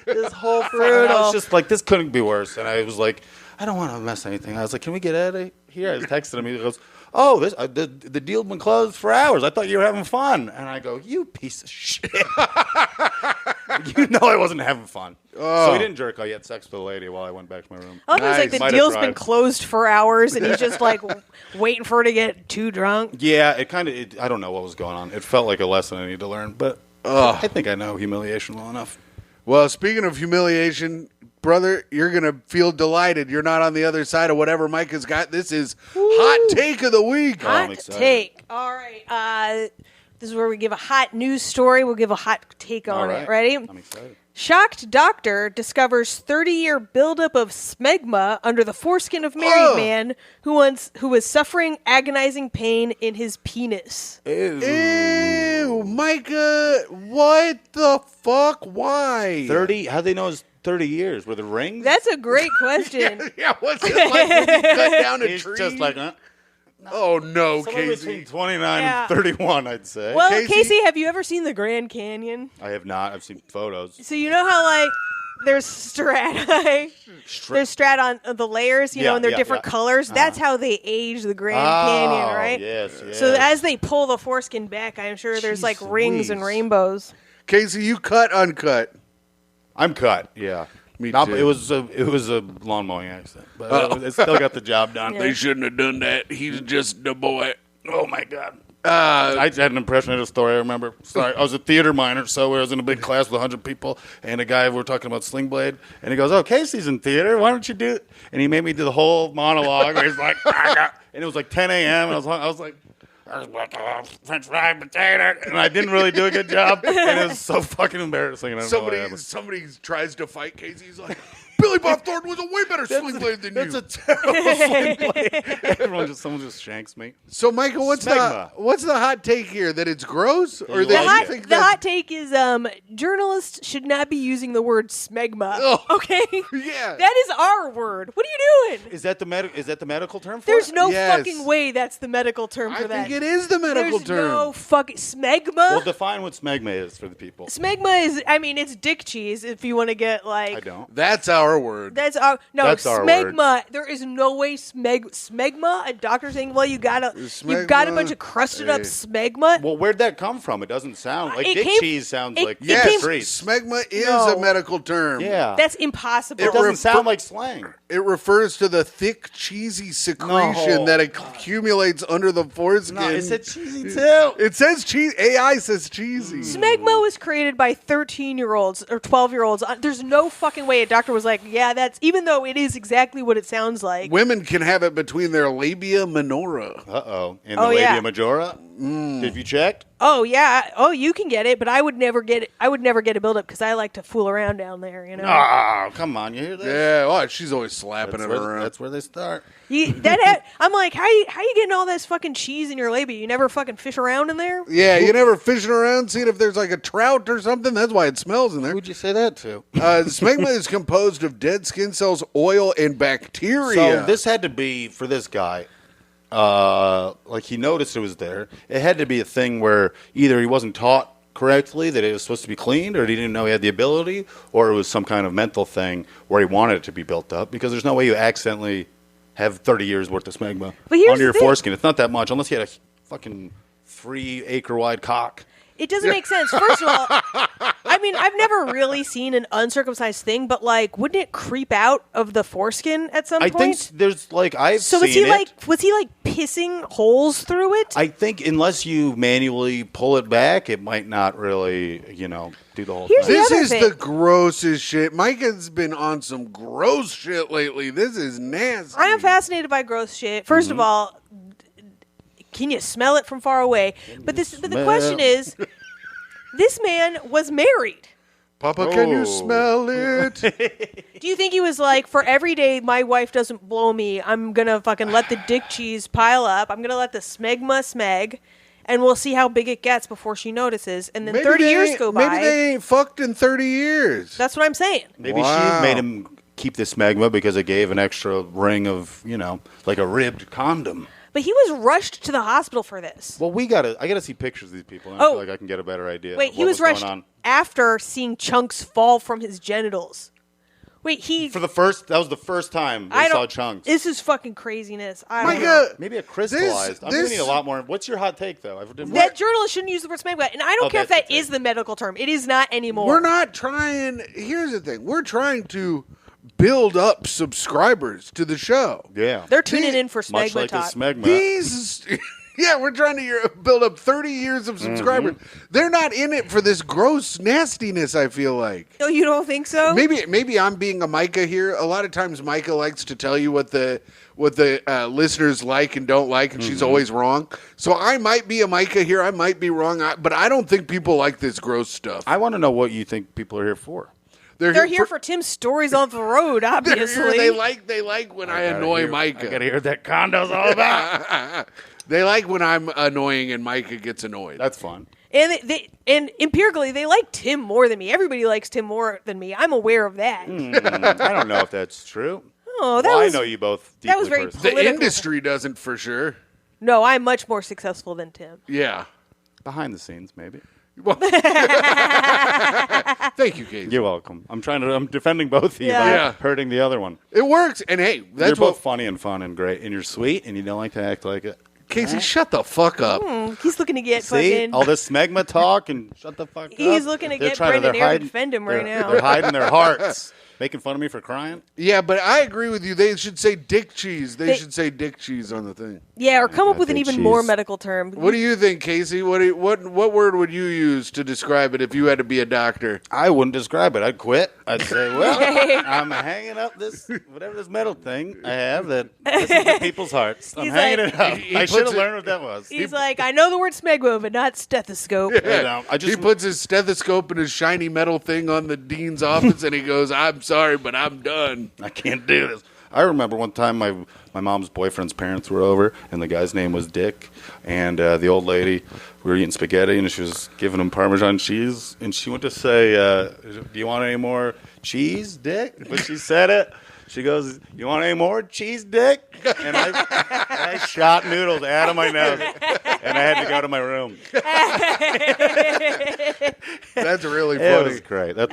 This whole I was just like, this couldn't be worse. And I was like, I don't want to mess anything. I was like, can we get out of here? I texted him. He goes, "Oh, the deal's been closed for hours. I thought you were having fun." And I go, "You piece of shit." You know I wasn't having fun. So he didn't jerk. I had sex with a lady while I went back to my room. I was like, Nice. the Might have deal's tried. been closed for hours, and he's just like waiting for her to get too drunk. Yeah, it kind of, I don't know what was going on. It felt like a lesson I need to learn. But I think I know humiliation well enough. Well, speaking of humiliation, brother, you're going to feel delighted. You're not on the other side of whatever Myka's got. This is Hot Take of the Week. I'm Hot excited. take. All right. This is where we give a hot news story. We'll give a hot take on All right. it. Ready? I'm excited. Shocked doctor discovers 30-year buildup of smegma under the foreskin of married man who was suffering agonizing pain in his penis. Ew, Myka, what the fuck? Why? 30? How'd they know it's 30 years? Were the rings? That's a great question. Yeah, what's it like when you cut down a He's tree? just like, Oh, no, somewhere between Casey. 29 Yeah. and 31, I'd say. Well, Casey? Casey, have you ever seen the Grand Canyon? I have not. I've seen photos. So you know how like there's strati, there's strat on the layers, Yeah, and they're yeah, different yeah. colors. That's how they age the Grand Oh, Canyon, right? yes, yes. So as they pull the foreskin back, I'm sure there's like Jeez rings and Louise. rainbows. Casey, you cut, uncut. I'm cut, yeah. Me Not- too. It was a lawn mowing accident, but it still got the job done. Yeah. They shouldn't have done that. He's just the boy. Oh, my God. Uh, I had an impressionative story, I remember. Sorry, I was a theater minor, so I was in a big class with 100 people, and a guy, we were talking about Sling Blade, and he goes, "Oh, Casey's in theater, why don't you do it?" And he made me do the whole monologue, where he's like, and it was like 10 a.m., and I was like, French fried potato, and I didn't really do a good job, and it was so fucking embarrassing. And I don't know what happened. somebody tries to fight Casey. He's like, Billy Bob Thornton was a way better sling blade than you. That's a terrible Sling Blade. Someone just shanks me. So, Myka, Smegma. what's the hot take here? That it's gross, or You that like you it. think The that? hot take is journalists should not be using the word smegma. Oh. Okay? Yeah. That is our word. What are you doing? Is that the medical term for There's it? no Yes. fucking way that's the medical term I for that. think it is the medical There's term. no fucking smegma. Well, define what smegma is for the people. Smegma is, it's dick cheese if you want to get like. I don't. That's our word. That's our no That's our smegma. There is no way smegma. A doctor saying, "Well, you've got a Smegma? bunch of crusted up Hey. smegma." Well, where'd that come from? It doesn't sound like It dick came- cheese sounds it- like it Yes, came- streets. smegma is No. a medical term. Yeah. That's impossible. it doesn't ref- sound like slang. It refers to the thick, cheesy secretion No. that accumulates under the foreskin. No, it said cheesy too. It says cheese. AI says cheesy. Smegma was created by 13-year-olds or 12-year-olds. There's no fucking way a doctor was like, "Yeah, that's," even though it is exactly what it sounds like. Women can have it between their labia minora. Uh-oh. And Oh, the labia yeah. majora? Have you checked? Oh yeah, oh you can get it, but I would never get it. I would never get a buildup because I like to fool around down there. You know. Oh, come on, you hear this? Yeah, well, she's always slapping it around. That's where they start. I'm like, how you getting all this fucking cheese in your labia? You never fucking fish around in there? Yeah, you never fishing around seeing if there's like a trout or something? That's why it smells in there. Who'd you say that to? Smegma is composed of dead skin cells, oil, and bacteria. So this had to be, for this guy, like he noticed it was there. It had to be a thing where either he wasn't taught correctly that it was supposed to be cleaned, or he didn't know he had the ability, or it was some kind of mental thing where he wanted it to be built up, because there's no way you accidentally have 30 years worth of smegma under your foreskin. It's not that much, unless you had a fucking 3-acre wide cock. It doesn't make sense. First of all, I mean, I've never really seen an uncircumcised thing, but like, wouldn't it creep out of the foreskin at some point? I think there's like So was he like pissing holes through it? I think unless you manually pull it back, it might not really, do the whole Here's thing. This the other is thing. the grossest shit. Myka's been on some gross shit lately. This is nasty. I am fascinated by gross shit. First of all, can you smell it from far away? But the question is, this man was married. Papa, can you smell it? Do you think he was like, for every day my wife doesn't blow me, I'm going to fucking let the dick cheese pile up. I'm going to let the smegma smeg, and we'll see how big it gets before she notices. And then 30 years go by. Maybe they ain't fucked in 30 years. That's what I'm saying. Maybe she made him keep the smegma because it gave an extra ring of, like a ribbed condom. But he was rushed to the hospital for this. Well, I gotta see pictures of these people, and I feel like I can get a better idea. Wait, of he was what rushed going on. after seeing chunks fall from his genitals. Wait, that was the first time they saw chunks. This is fucking craziness. I don't know. Myka, Maybe it crystallized. I'm gonna need a lot more. What's your hot take, though? That journalist shouldn't use the word smegma, and I don't care if that is the medical term. It is not anymore. we're not trying. Here's the thing. We're trying to build up subscribers to the show. Yeah. They're tuning in for smegma Much like talk. the smegma. These, yeah, we're trying to build up 30 years of subscribers. They're not in it for this gross nastiness, I feel like. Oh, you don't think so? Maybe I'm being a Myka here. A lot of times Myka likes to tell you what the listeners like and don't like, and she's always wrong. So I might be a Myka here. I might be wrong, but I don't think people like this gross stuff. I want to know what you think people are here for. They're here for Tim's stories on the road, obviously. They like when I annoy Myka. I gotta hear what that condo's all about. They like when I'm annoying and Myka gets annoyed. That's fun. And and empirically, they like Tim more than me. Everybody likes Tim more than me. I'm aware of that. I don't know if that's true. Oh, I know you both deeply that was very personally. The political. industry doesn't for sure. No, I'm much more successful than Tim. Yeah. Behind the scenes, maybe. Well, thank you, Casey. You're welcome. I'm defending both of you by Yeah. hurting the other one. It works, and hey, that's You're both what. funny and fun and great, and you're sweet, and you don't like to act like it. Casey, shut the fuck up. He's looking to get See fucking. all this smegma talk and shut the fuck up. He's looking to get Brendan Air to defend him right now. They're hiding their hearts, making fun of me for crying. Yeah, but I agree with you. They should say dick cheese. They should say dick cheese on the thing. Yeah, or come up with an dick even more cheese. medical term. What do you think, Casey? What word would you use to describe it if you had to be a doctor? I wouldn't describe it. I'd quit. I'd say, well, I'm hanging up this metal thing I have that listens to people's hearts. I'm He's hanging like- it up. He I should have puts it- learned what that was. He's like, I know the word smegma, but not stethoscope. He puts his stethoscope and his shiny metal thing on the dean's office, and he goes, "I'm sorry, but I'm done." I can't do this. I remember one time my mom's boyfriend's parents were over, and the guy's name was Dick, and the old lady, we were eating spaghetti, and she was giving him Parmesan cheese, and she went to say, do you want any more cheese, Dick? But she said it. She goes, you want any more cheese, Dick? And I shot noodles out of my nose, and I had to go to my room. That's really It funny. was great. That's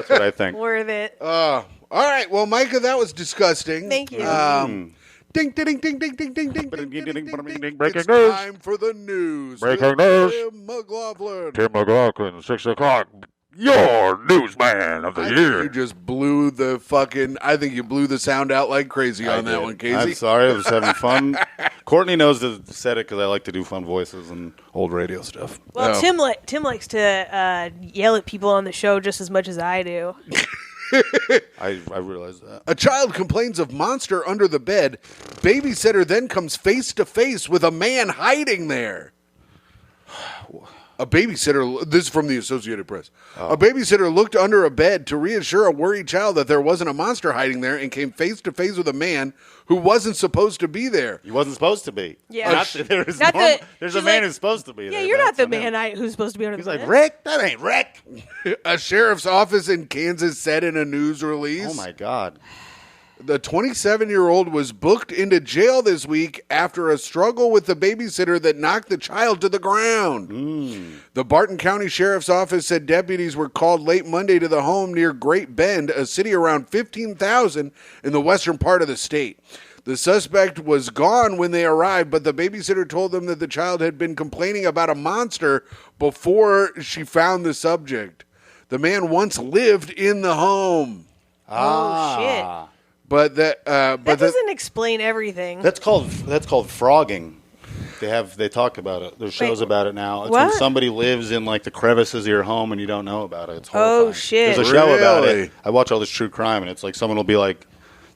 what I think. Worth it. All right, well, Myka, that was disgusting. Thank you. Ding, ding, ding, ding, ding, ding, ding, ding, ding, ding. Breaking It's news. time for the news. Breaking with news. Tim McLaughlin. Tim McLaughlin, 6 o'clock. Your newsman of the I year. think you just blew the fucking. I think you blew the sound out like crazy on that one, Casey. I'm sorry. I was having fun. Courtney knows to set it because I like to do fun voices and old radio stuff. Well, Oh. Tim likes to yell at people on the show just as much as I do. I realize that. A child complains of monster under the bed. Babysitter then comes face to face with a man hiding there. A babysitter, this is from the Associated Press. A babysitter looked under a bed to reassure a worried child that there wasn't a monster hiding there and came face to face with a man who wasn't supposed to be there. He wasn't supposed to be. Yeah. There's Not a she's man like, who's supposed to be there. Yeah, you're not That's the him. man who's supposed to be under He's the like, bed. Rick? That ain't Rick. A sheriff's office in Kansas said in a news release. Oh, my God. The 27-year-old was booked into jail this week after a struggle with the babysitter that knocked the child to the ground. The Barton County Sheriff's Office said deputies were called late Monday to the home near Great Bend, a city around 15,000 in the western part of the state. The suspect was gone when they arrived, but the babysitter told them that the child had been complaining about a monster before she found the subject. The man once lived in the home. Oh, shit. But That doesn't explain everything. That's called frogging. They talk about it. There's shows about it now. It's when What? somebody lives in like the crevices of your home and you don't know about it. It's horrifying. Oh, shit. There's a show about Really? it. I watch all this true crime and it's like someone will be like,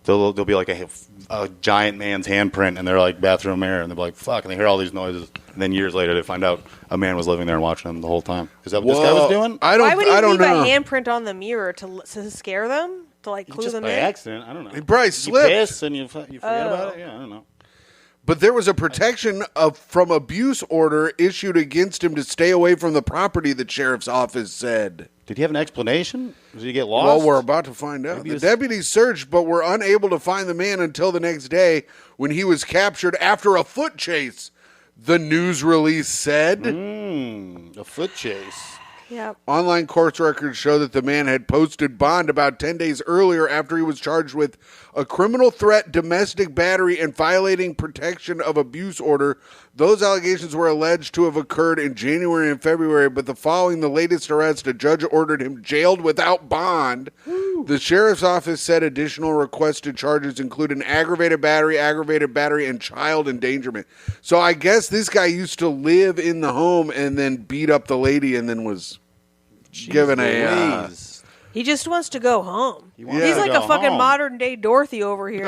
there'll be like a giant man's handprint in their like bathroom mirror and they'll be like, fuck, and they hear all these noises. And then years later they find out a man was living there and watching them the whole time. Is that what this guy was doing? I Why would he don't leave know. a handprint on the mirror to scare them? To like clue Just them by in? accident. I don't know. He probably You slipped. piss and you forget about it? Yeah, I don't know. But there was a protection from abuse order issued against him to stay away from the property, the sheriff's office said. Did he have an explanation? Did he get lost? Well, we're about to find out. Maybe The it's- deputies searched but were unable to find the man until the next day when he was captured after a foot chase, the news release said. A foot chase. Yeah. Online court records show that the man had posted bond about 10 days earlier after he was charged with a criminal threat, domestic battery, and violating protection of abuse order. Those allegations were alleged to have occurred in January and February, but following the latest arrest, a judge ordered him jailed without bond. The sheriff's office said additional requested charges include an aggravated battery, and child endangerment. So I guess this guy used to live in the home and then beat up the lady and then was given a... Louise. He just wants to go home. He wants He's to like go a fucking home. modern day Dorothy over here.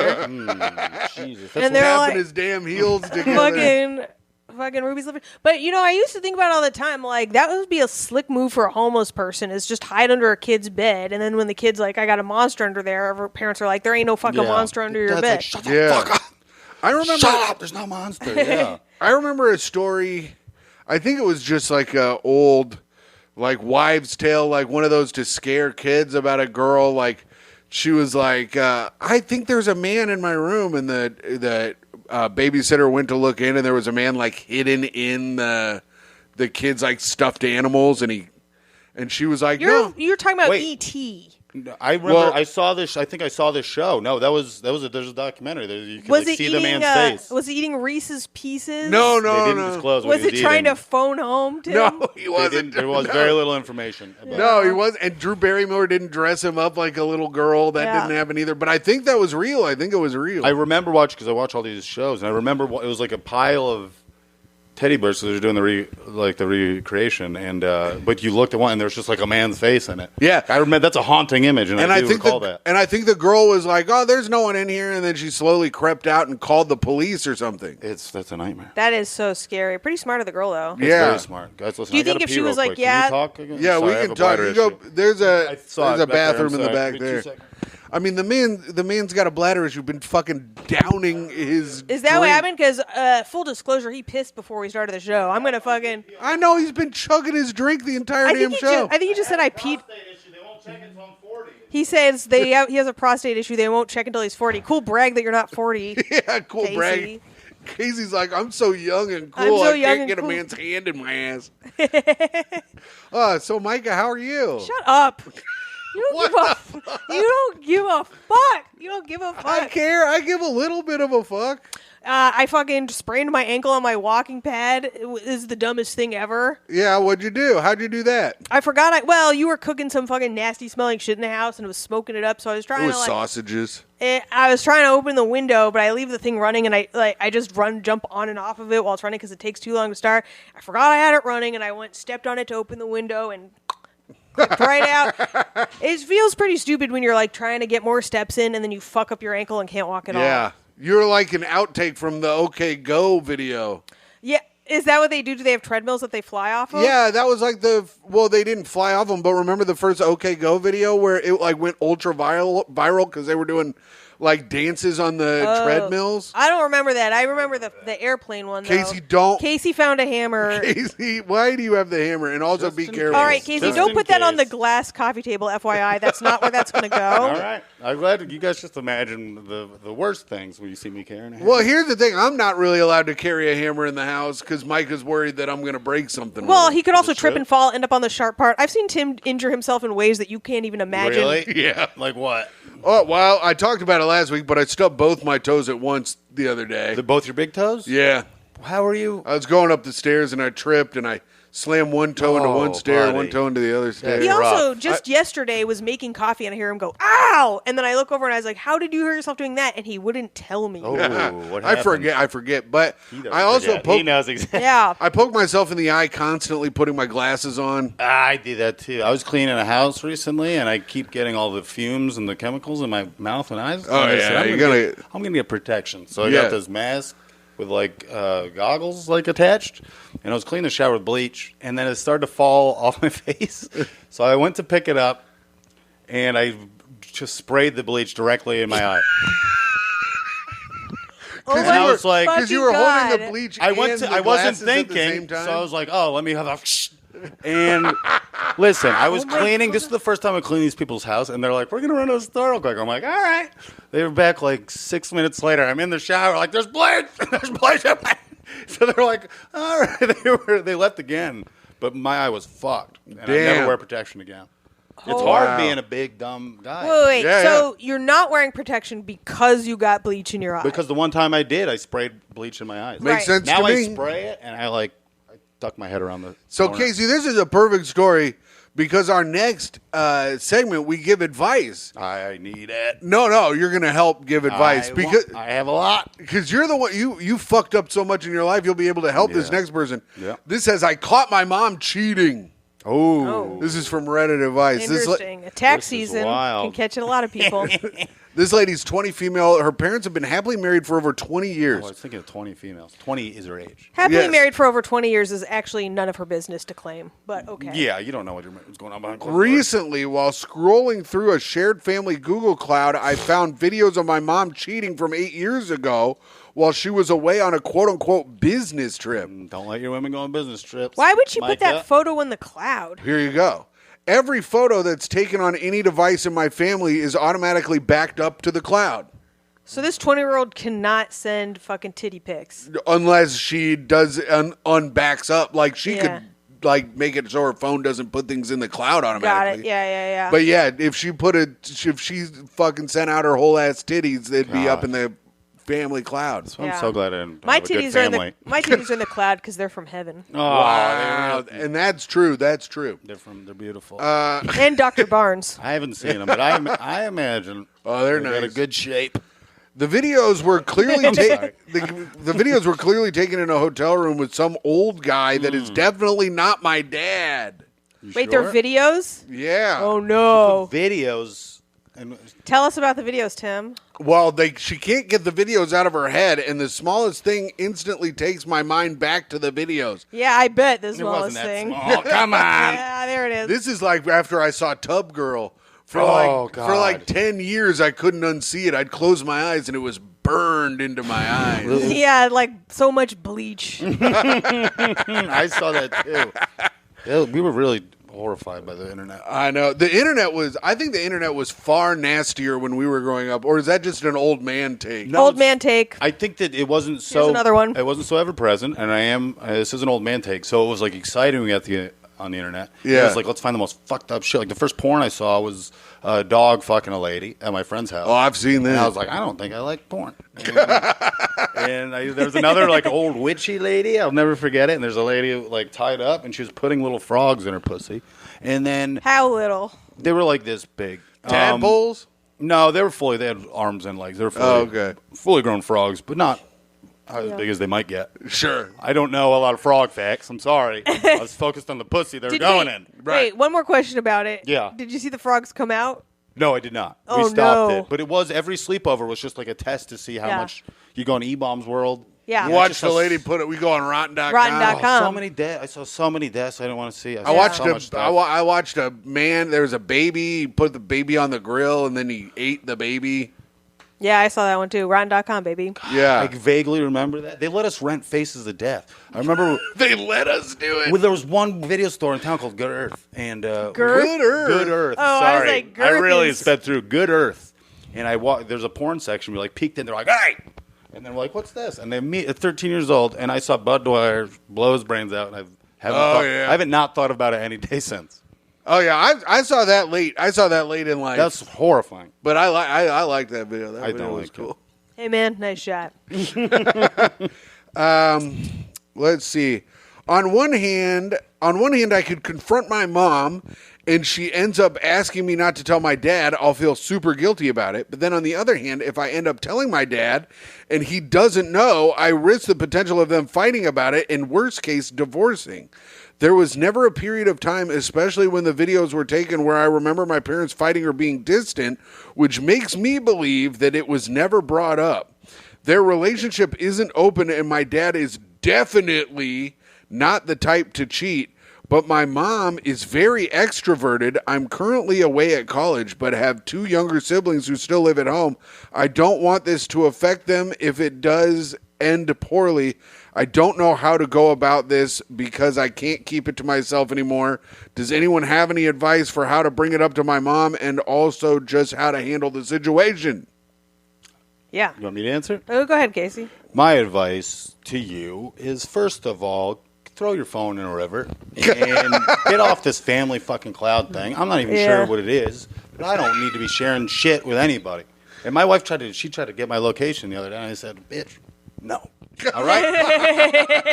Jesus. And they're tapping like his damn heels together. fucking Ruby's living. But you know, I used to think about it all the time. Like that would be a slick move for a homeless person is just hide under a kid's bed, and then when the kid's like, "I got a monster under there," her parents are like, "There ain't no fucking monster under your Dad's bed." like, shut the Yeah. fuck up. I remember. Shut up. There's no monster. Yeah. I remember a story. I think it was just like a old, like wives' tale, like one of those to scare kids about a girl. Like she was like, "I think there's a man in my room," and the babysitter went to look in, and there was a man like hidden in the kid's like stuffed animals, and she was like, "No." You're talking about Wait. E.T. No, I remember. Well- I saw this. I think I saw this show. No, there's a documentary. That you could Was like, it see eating? the man's face. Was it eating Reese's Pieces? No, They no, didn't no. disclose what Was he it trying to eating. phone home to him? No, he They wasn't. didn't- there was very little information about it. No, he was, and Drew Barrymore didn't dress him up like a little girl. That Yeah. didn't happen either. But I think that was real. I think it was real. I remember watching because I watch all these shows, and I remember it was like a pile of teddy bears. So they're doing the recreation, and but you looked at one, and there's just like a man's face in it. Yeah. I remember that's a haunting image, and I do think recall that. and I think the girl was like, "Oh, there's no one in here," and then she slowly crept out and called the police or something. That's a nightmare. That is so scary. Pretty smart of the girl though. It's Yeah. very smart, guys. Listen, Do you I gotta think if pee she real was like, quick. yeah- Can you talk again? Yeah, Sorry, we I have can a talk. bladder You go. issue. There's I saw a it back there. bathroom I'm in the sorry. back Give me 2 there. seconds. I mean, the man's got a bladder issue. Been fucking downing his. Is that what drink. happened? Because full disclosure, he pissed before we started the show. I'm gonna fucking. I know he's been chugging his drink the entire damn show. I think he just said I peed. He says he has a prostate issue. They won't check until he's 40. Cool brag that you're not 40. Yeah, cool Casey. brag. Casey's like, I'm so young and I'm cool. so I young can't and get cool." a man's hand in my ass. So Myka, how are you? Shut up. You don't give a fuck. You don't give a I fuck. care. I give a little bit of a fuck. I fucking sprained my ankle on my walking pad. It is the dumbest thing ever. Yeah, what'd you do? How'd you do that? I forgot. Well, you were cooking some fucking nasty smelling shit in the house, and it was smoking it up. So I was It trying was to like. sausages. I was trying to open the window, but I leave the thing running, and I just jump on and off of it while it's running because it takes too long to start. I forgot I had it running, and I stepped on it to open the window and clipped right out. It feels pretty stupid when you're like trying to get more steps in, and then you fuck up your ankle and can't walk at all. Yeah. You're like an outtake from the OK Go video. Yeah. Is that what they do? Do they have treadmills that they fly off of? Yeah, that was like they didn't fly off them, but remember the first OK Go video where it like went ultra viral because they were doing like dances on the treadmills? I don't remember that. I remember the airplane one, though. Casey found a hammer. Casey, why do you have the hammer? And also be careful. All right, Casey, don't put that on the glass coffee table, FYI. That's not where that's going to go. All right. I'm glad you guys just imagine the worst things when you see me carrying a hammer. Well, here's the thing. I'm not really allowed to carry a hammer in the house because Myka's worried that I'm going to break something. Well, he could also trip and fall, end up on the sharp part. I've seen Tim injure himself in ways that you can't even imagine. Really? Yeah. Like what? Oh, well, I talked about it last week, but I stubbed both my toes at once the other day. Both your big toes? Yeah. How are you? I was going up the stairs and I tripped and I slammed one toe into one stair, buddy. one toe into the other stair. He also yesterday was making coffee and I hear him go, ow! And then I look over and I was like, how did you hurt yourself doing that? And he wouldn't tell me. Oh, what happened? I forget. But I also he knows exactly. Yeah. I poke myself in the eye constantly puting my glasses on. I do that too. I was cleaning a house recently and I keep getting all the fumes and the chemicals in my mouth and eyes. Oh, and yeah. I'm going to get protection. So I got this mask with like goggles like attached, and I was cleaning the shower with bleach, and then it started to fall off my face. So I went to pick it up, and I just sprayed the bleach directly in my eye. Oh, I was like, because you were holding the bleach. I wasn't thinking, so I was like, oh, let me have a. And listen, I was cleaning. This is the first time I cleaned these people's house, and they're like, "We're gonna run to the store real quick." I'm like, "All right." They were back like 6 minutes later. I'm in the shower, like, "There's bleach, there's bleach." So they're like, "All right." They left again, but my eye was fucked, and I never wear protection again. It's hard being a big dumb guy. Wait. So you're not wearing protection because you got bleach in your eye? Because the one time I did, I sprayed bleach in my eyes. Makes sense now to me. I spray it, and I duck my head around the corner. Casey, this is a perfect story because our next segment, we give advice. I need it. No, you're going to help give advice. I have a lot. Because you're the one, you fucked up so much in your life, you'll be able to help this next person. Yeah. This says, I caught my mom cheating. Oh. This is from Reddit advice. Interesting. Tax season can catch a lot of people. This lady's 20 female. Her parents have been happily married for over 20 years. Oh, I was thinking of 20 females. 20 is her age. Happily married for over 20 years is actually none of her business to claim, but okay. Yeah, you don't know what's going on behind closed doors. Recently, while scrolling through a shared family Google Cloud, I found videos of my mom cheating from 8 years ago while she was away on a quote-unquote business trip. Don't let your women go on business trips. Why would she put Myka. that photo in the cloud? Here you go. Every photo that's taken on any device in my family is automatically backed up to the cloud. So this 20-year-old cannot send fucking titty pics. Unless she does unbacks up. Like, she could make it so her phone doesn't put things in the cloud automatically. Got it. Yeah. But yeah, if she fucking sent out her whole ass titties, they'd be up in the family cloud. So I'm so glad I didn't my have a good titties are family. my titties are in the cloud because they're from heaven. Oh, Wow. And that's true. That's true. They're beautiful. And Dr. Barnes. I haven't seen them, but I imagine they're got a nice. good shape. The videos were clearly the videos were clearly taken in a hotel room with some old guy that is definitely not my dad. Wait, they're videos? Yeah. Oh no. Videos. And Tell us about the videos, Tim. Well, she can't get the videos out of her head, and the smallest thing instantly takes my mind back to the videos. Yeah, I bet the it smallest wasn't that thing. small. Come on. Yeah, there it is. This is like after I saw Tub Girl. For like 10 years, I couldn't unsee it. I'd close my eyes, and it was burned into my eyes. Yeah, like so much bleach. I saw that too. Yeah, we were really horrified by the internet. I know. I think the internet was far nastier when we were growing up, or is that just an old man take? No, old man take. I think that it wasn't so. Here's another one. It wasn't so ever present, and this is an old man take, so it was like exciting when we got on the internet. Yeah. It was like, let's find the most fucked up shit. Like the first porn I saw was a dog fucking a lady at my friend's house. Oh, I've seen that. And I was like, I don't think I like porn. And there was another like old witchy lady. I'll never forget it. And there's a lady like tied up, and she was putting little frogs in her pussy. And then How little? they were like this big. Tadpoles? No, they had arms and legs. They were fully grown frogs, but not as big as they might get. Sure. I don't know a lot of frog facts. I'm sorry. I was focused on the pussy they were going in. Wait, one more question about it. Yeah. Did you see the frogs come out? No, I did not. Oh, we stopped no. it. But it was every sleepover was just like a test to see how much you go in E-Bomb's world. Yeah. Watch the lady put it. We go on Rotten.com. Rotten.com. So many deaths. I saw so many deaths I didn't want to see. I watched so much stuff. I watched a man. There was a baby. He put the baby on the grill, and then he ate the baby. Yeah, I saw that one too. Rotten.com, baby. Yeah, I vaguely remember that. They let us rent Faces of Death. I remember they let us do it. well, there was one video store in town called Good Earth. And Good Earth. Oh, Sorry. I was like, Girth really is- sped through Good Earth. And there's a porn section. We like peeked in. They're like, hey! And then we're like, what's this? And they meet at 13 years old. And I saw Bud Dwyer blow his brains out. And I haven't not thought about it any day since. Oh yeah, I saw that late. I saw that late in life. That's horrifying. But I liked that video. That I video don't was like cool. it. Hey, man, nice shot. Let's see. On one hand, I could confront my mom, and she ends up asking me not to tell my dad. I'll feel super guilty about it. But then on the other hand, if I end up telling my dad and he doesn't know, I risk the potential of them fighting about it and, worst case, divorcing. There was never a period of time, especially when the videos were taken, where I remember my parents fighting or being distant, which makes me believe that it was never brought up. Their relationship isn't open, and my dad is definitely not the type to cheat, but my mom is very extroverted. I'm currently away at college, but have 2 younger siblings who still live at home. I don't want this to affect them if it does end poorly. I don't know how to go about this because I can't keep it to myself anymore. Does anyone have any advice for how to bring it up to my mom and also just how to handle the situation? Yeah. You want me to answer? Oh, go ahead, Casey. My advice to you is, first of all, throw your phone in a river and get off this family fucking cloud thing. I'm not even sure what it is, but I don't need to be sharing shit with anybody. And my wife tried to get my location the other day, and I said, bitch, no. All right?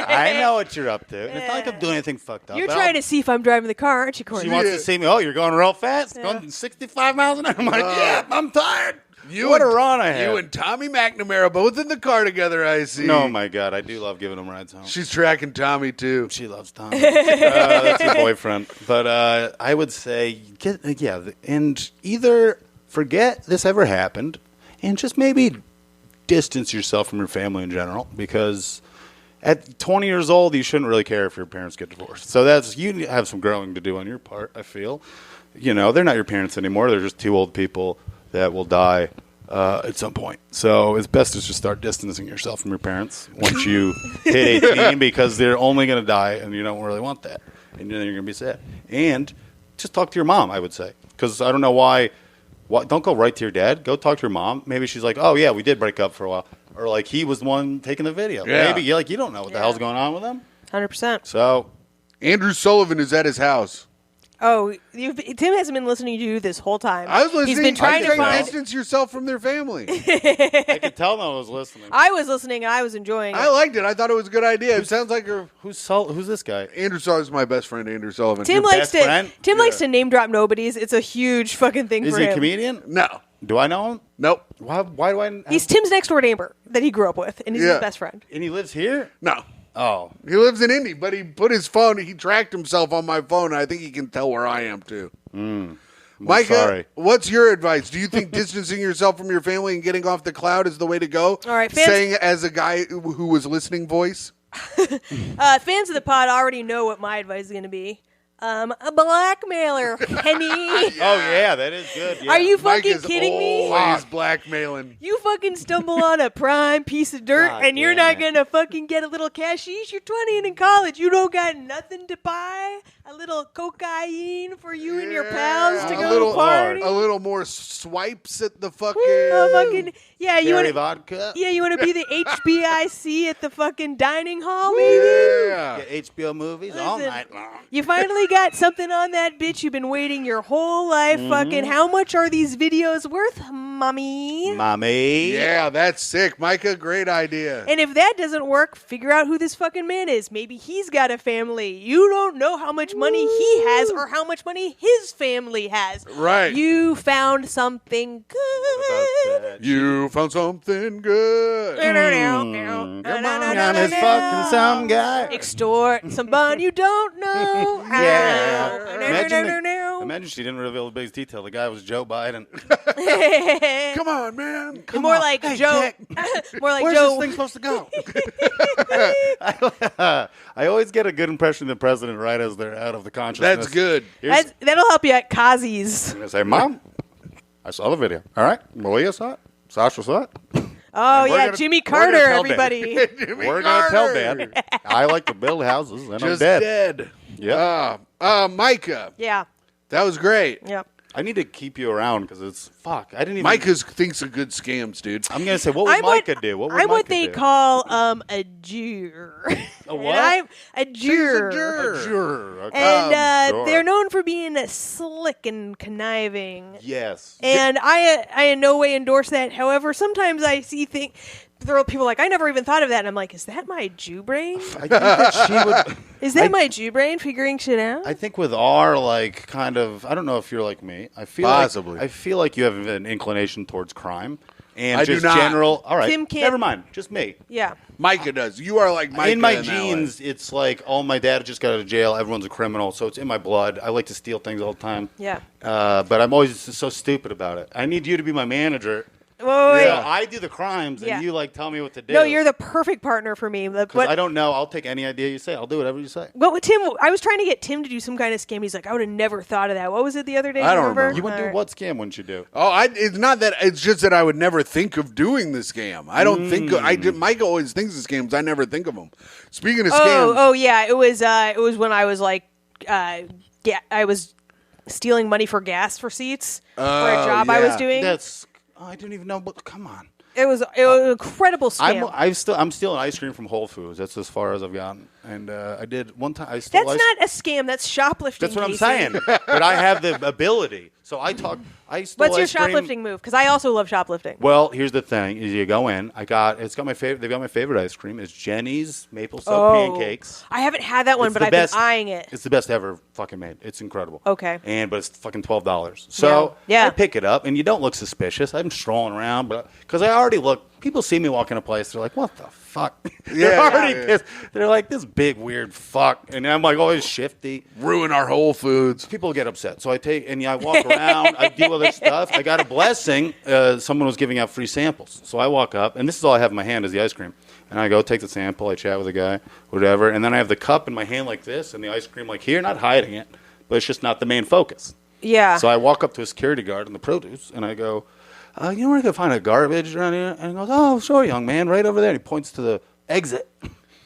I know what you're up to. It's not like I'm doing anything fucked up. You're trying to see if I'm driving the car, aren't you, Corey? She wants to see me. Oh, you're going real fast? Yeah. Going 65 miles an hour? I'm like, yeah, I'm tired. What a run I had. You and Tommy McNamara both in the car together, I see. No, my God. I do love giving them rides home. She's tracking Tommy, too. She loves Tommy. That's your boyfriend. But I would say, and either forget this ever happened and just maybe distance yourself from your family in general, because at 20 years old, you shouldn't really care if your parents get divorced. So you have some growing to do on your part, I feel. You know, they're not your parents anymore. They're just 2 old people that will die at some point. So it's best to just start distancing yourself from your parents once you hit 18, because they're only going to die, and you don't really want that. And then you're going to be sad. And just talk to your mom, I would say, because I don't know why. Don't go right to your dad. Go talk to your mom. Maybe she's like, oh, yeah, we did break up for a while. Or like he was the one taking the video. Yeah. Maybe you don't know what the hell's going on with him. 100%. So Andrew Sullivan is at his house. Oh, Tim hasn't been listening to you this whole time. I was listening. He's been trying to find. Distance yourself from their family. I could tell them I was listening. I was listening. I was enjoying it. I liked it. I thought it was a good idea. It sounds like Who's this guy? Andrew Sullivan's my best friend, Andrew Sullivan. Tim Your likes best friend? Tim likes to name drop nobodies. It's a huge fucking thing Is for he him. a comedian? No. Do I know him? Nope. Why do I? He's Tim's next door neighbor that he grew up with, and he's his best friend. And he lives here? No. Oh. He lives in Indy, but he put his phone, he tracked himself on my phone, and I think he can tell where I am, too. Myka, sorry. what's your advice? Do you think distancing yourself from your family and getting off the cloud is the way to go? All right, fans- Saying it as a guy who was listening voice? Fans of the pod already know what my advice is going to be. A blackmailer, Henny. Oh, yeah, that is good. Yeah. Are you Myka's fucking kidding me? always blackmailing. You fucking stumble on a prime piece of dirt God and you're damn not it. going to fucking get a little cashish? You're 20 and in college. You don't got nothing to buy? A little cocaine for you and your pals to A go little- to party? A little more swipes at the fucking... Yeah, you Cherry want to... vodka? Yeah, you want to be the HBIC at the fucking dining hall, maybe? Yeah. Get HBO movies all Listen. night long. You finally got something on that bitch you've been waiting your whole life. Fucking, how much are these videos worth, mommy? Mommy. Yeah, that's sick. Myka, great idea. And if that doesn't work, figure out who this fucking man is. Maybe he's got a family. You don't know how much money he has or how much money his family has. Right. You found something good. You found something good. Come on, it's fucking some guy. Extort someone you don't know. Yeah, Imagine she didn't reveal the biggest detail. The guy was Joe Biden. Come on, man. Come More on. like Hey, Joe. Jack, More like where's Joe. this thing supposed to go? I always get a good impression of the president right as they're out of the consciousness. That's good. That'll help you at Kazi's. I say, Mom, I saw the video. All right, Malia saw it. Sasha saw it. Oh, we're yeah, gonna- Jimmy we're gonna Carter, tell everybody. We're going to tell Dad. I like to build houses, and Just I'm dead. dead. Yeah. Myka. Yeah. That was great. Yep. I need to keep you around because it's fuck. I didn't even. Myka thinks of good scams, dude. I'm gonna say, what would Myka do? What would I'm what Myka they do? call a juror. A what? I'm a juror. Sure. Okay. And Sure. they're known for being slick and conniving. Yes. And I in no way endorse that. However, sometimes I see things. There are people like, I never even thought of that. And I'm like, is that my Jew brain? I think that she would. Is that my Jew brain figuring shit out? I think with our like kind of, I don't know if you're like me. I feel Possibly. I feel like you have an inclination towards crime and I do just not. general. All right, Kim can't- never mind. Just me. Yeah. Myka does. You are like Myka In my that way. genes, it's like, oh, my dad just got out of jail. Everyone's a criminal, so it's in my blood. I like to steal things all the time. Yeah. But I'm always so stupid about it. I need you to be my manager. Wait. So I do the crimes, Yeah. and you like tell me what to do. No, you're the perfect partner for me. But Because I don't know. I'll take any idea you say. I'll do whatever you say. what with Tim? I was trying to get Tim to do some kind of scam. He's like, I would have never thought of that. What was it the other day? I don't remember. remember. You would do All right. what scam wouldn't you do? Oh, it's not that. It's just that I would never think of doing the scam. I don't think. Myka always thinks of scams. I never think of them. Speaking of scams, Oh yeah. It was when I was like, I was stealing money for gas receipts for a job I was yeah. doing. That's I didn't even know. But come on, It was an incredible scam. I'm stealing ice cream from Whole Foods. That's as far as I've gotten. And I did one time. I stole That's not a scam. That's shoplifting. That's what I'm Casey. saying. But I have the ability. So I stole What's your ice cream. shoplifting move? Because I also love shoplifting. Well, here's the thing: is you go in. They've got my favorite ice cream. It's Jenny's maple syrup pancakes. I haven't had that one, It's but the I've best- been eyeing it. It's the best ever fucking made. It's incredible. Okay. But it's fucking $12. So Yeah. I pick it up, and you don't look suspicious. I'm strolling around, but because I already look. People see me walk in a place, they're like, "What the fuck?" They're already pissed. They're like, "This big weird fuck," and I'm like, "Always shifty." ruin our Whole Foods. People get upset, so I walk around. I do other stuff. I got a blessing. Someone was giving out free samples, so I walk up, and this is all I have in my hand is the ice cream. And I go take the sample. I chat with the guy, whatever, and then I have the cup in my hand like this, and the ice cream like here, not hiding it, but it's just not the main focus. Yeah. So I walk up to a security guard in the produce, and I go, "You know where I can find a garbage around here?" And he goes, "Oh, sure, young man, right over there." And he points to the exit.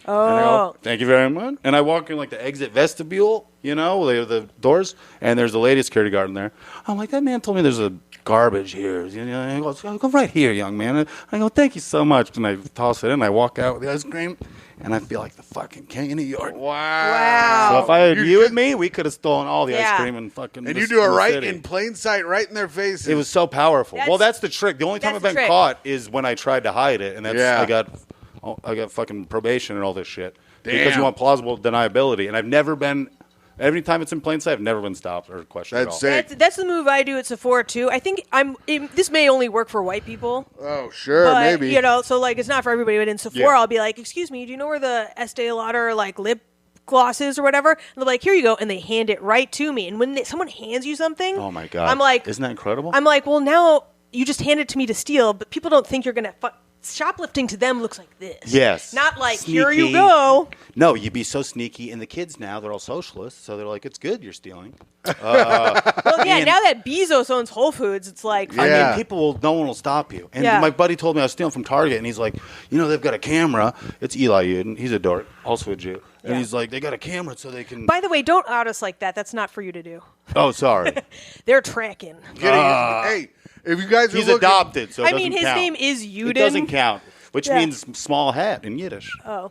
Oh. And I go, "Thank you very much." And I walk in like the exit vestibule, the doors, and there's a lady security guard in there. I'm like, "That man told me there's a garbage here." And he goes, "Go right here, young man." And I go, "Thank you so much." And I toss it in. I walk out with the ice cream, and I feel like the fucking king of New York. Wow. So if I had you with me, we could have stolen all the Yeah. ice cream and fucking. And the- you do it the right city. in plain sight, right in their faces. It was so powerful. That's- Well, that's the trick. The only time that's I've the been trick. caught is when I tried to hide it, and that's Yeah. I got fucking probation and all this shit because Damn. you want plausible deniability. And I've never been. Every time it's in plain sight, I've never been stopped or questioned That's at all. sick. That's the move I do at Sephora too. I think this may only work for white people, Oh, sure, but maybe. so like it's not for everybody. But in Sephora, Yeah. I'll be like, "Excuse me, do you know where the Estee Lauder like lip gloss is or whatever?" And they're like, "Here you go," and they hand it right to me. And when someone hands you something, Oh my god! I'm like, isn't that incredible? I'm like, well, now you just hand it to me to steal, but people don't think you're gonna. Shoplifting to them looks like this. Yes. Not like, here you Sneaky. go. No, you'd be so sneaky. And the kids now, they're all socialists, so they're like, "It's good you're stealing." Well, yeah, And- now that Bezos owns Whole Foods, it's like, Yeah. I mean, no one will stop you. And Yeah. my buddy told me I was stealing from Target, and he's like, they've got a camera. It's Eli Uden. He's a dork, also a Jew. And Yeah. he's like, they got a camera so they can. by the way, don't out us like that. That's not for you to do. Oh, sorry. They're tracking. Hey, if you guys are He's looking, adopted, so it I mean, doesn't his count. name is Uden. It doesn't count, which Yeah. means small hat in Yiddish. Oh.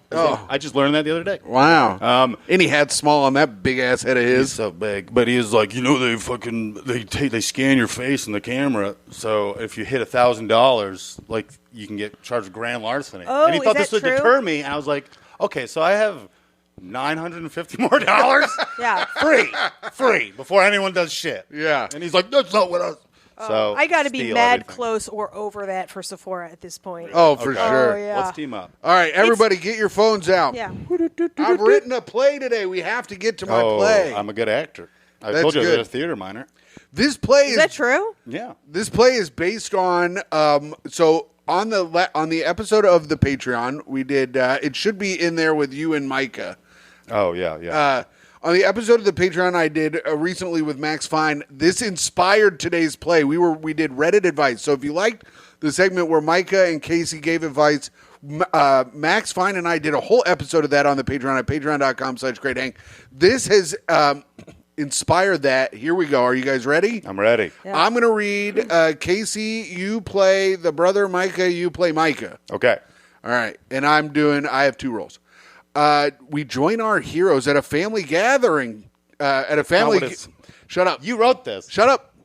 I just learned that the other day. Wow. And he had small on that big ass head of He's his. so big, but he was like, they scan your face in the camera, so if you hit $1,000, like you can get charged with grand larceny. Oh, and he is thought that this would true? deter me, and I was like, okay, so I have $950 more dollars, Yeah. free, before anyone does shit. Yeah. And he's like, that's not what I was. So I got to be steal mad everything. close or over that for Sephora at this point. Oh, for Okay. sure. Oh, yeah. Let's team up. All right, everybody, get your phones out. Yeah. I've written a play today. We have to get to my play. I'm a good actor. I That's told you I good. was a theater minor. This play Is that true? Yeah. This play is based on so on the episode of the Patreon we did. It should be in there with you and Myka. Oh, yeah. On the episode of the Patreon I did recently with Max Fine, this inspired today's play. We did Reddit advice. So if you liked the segment where Myka and Casey gave advice, Max Fine and I did a whole episode of that on the Patreon at patreon.com/greathang. This has inspired that. Here we go. Are you guys ready? I'm ready. Yeah. I'm going to read. Casey, you play the brother. Myka, you play Myka. Okay. All right. And I have 2 roles. We join our heroes at a family gathering. Shut up. You wrote this. Shut up.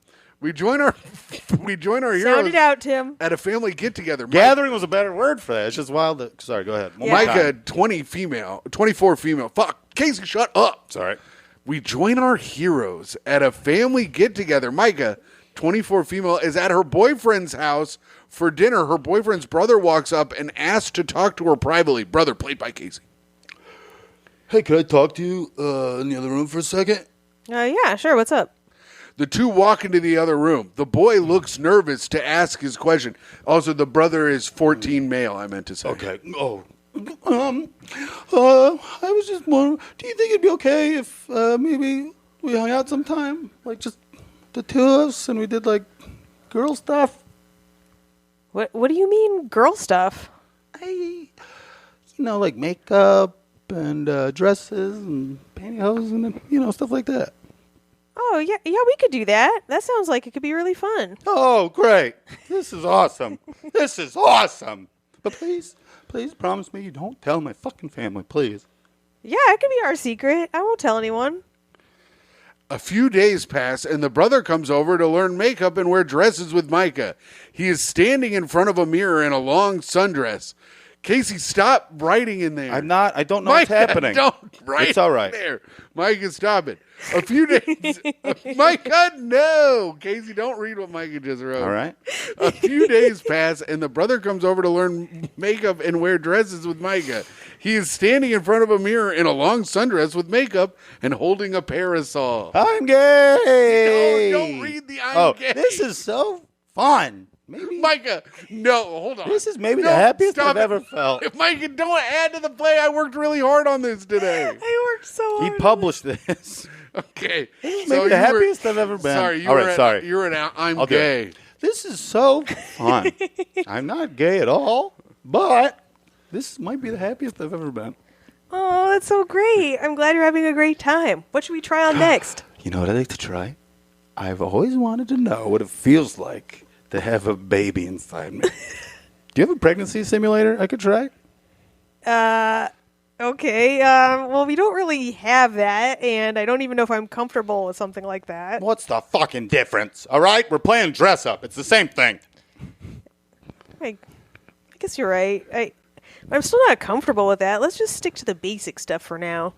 We join our heroes Sound it out, Tim. at a family get together. Gathering was a better word for that. It's just wild. Sorry, go ahead. One more Myka, time. 24 female. Fuck. Casey, shut up. Sorry. We join our heroes at a family get-together. Myka, 24 female, is at her boyfriend's house for dinner. Her boyfriend's brother walks up and asks to talk to her privately. Brother, played by Casey. Hey, could I talk to you in the other room for a second? Yeah, sure. What's up? The two walk into the other room. The boy looks nervous to ask his question. Also, the brother is 14 male, I meant to say. Okay. Oh. I was just wondering, do you think it'd be okay if maybe we hung out sometime? Like just the 2 of us and we did like girl stuff? What do you mean, girl stuff? Like makeup and dresses and pantyhose and, stuff like that. Oh, yeah, we could do that. That sounds like it could be really fun. Oh, great. This is awesome. This is awesome. But please promise me you don't tell my fucking family, please. Yeah, it could be our secret. I won't tell anyone. A few days pass, and the brother comes over to learn makeup and wear dresses with Myka. He is standing in front of a mirror in a long sundress. Casey, stop writing in there. I don't know what's happening. Don't write It's all right. there. Myka, stop it. A few days. Myka, no. Casey, don't read what Myka just wrote. All right. A few days pass, and the brother comes over to learn makeup and wear dresses with Myka. He is standing in front of a mirror in a long sundress with makeup and holding a parasol. I'm gay. No, don't read the I'm gay. This is so fun. Maybe Myka, no, hold on. this is maybe the happiest stop I've it. ever felt. Myka, don't add to the play. I worked really hard on this today. I worked so He hard. published this. Okay. Maybe the happiest I've ever been. Sorry, All right, sorry. You're an I'm I'll do gay. it. This is so fun. I'm not gay at all, but this might be the happiest I've ever been. Oh, that's so great. I'm glad you're having a great time. What should we try on next? You know what I'd like to try? I've always wanted to know what it feels like to have a baby inside me. Do you have a pregnancy simulator I could try? Okay. Well, we don't really have that, and I don't even know if I'm comfortable with something like that. What's the fucking difference? All right? We're playing dress up. It's the same thing. I guess you're right. I'm still not comfortable with that. Let's just stick to the basic stuff for now.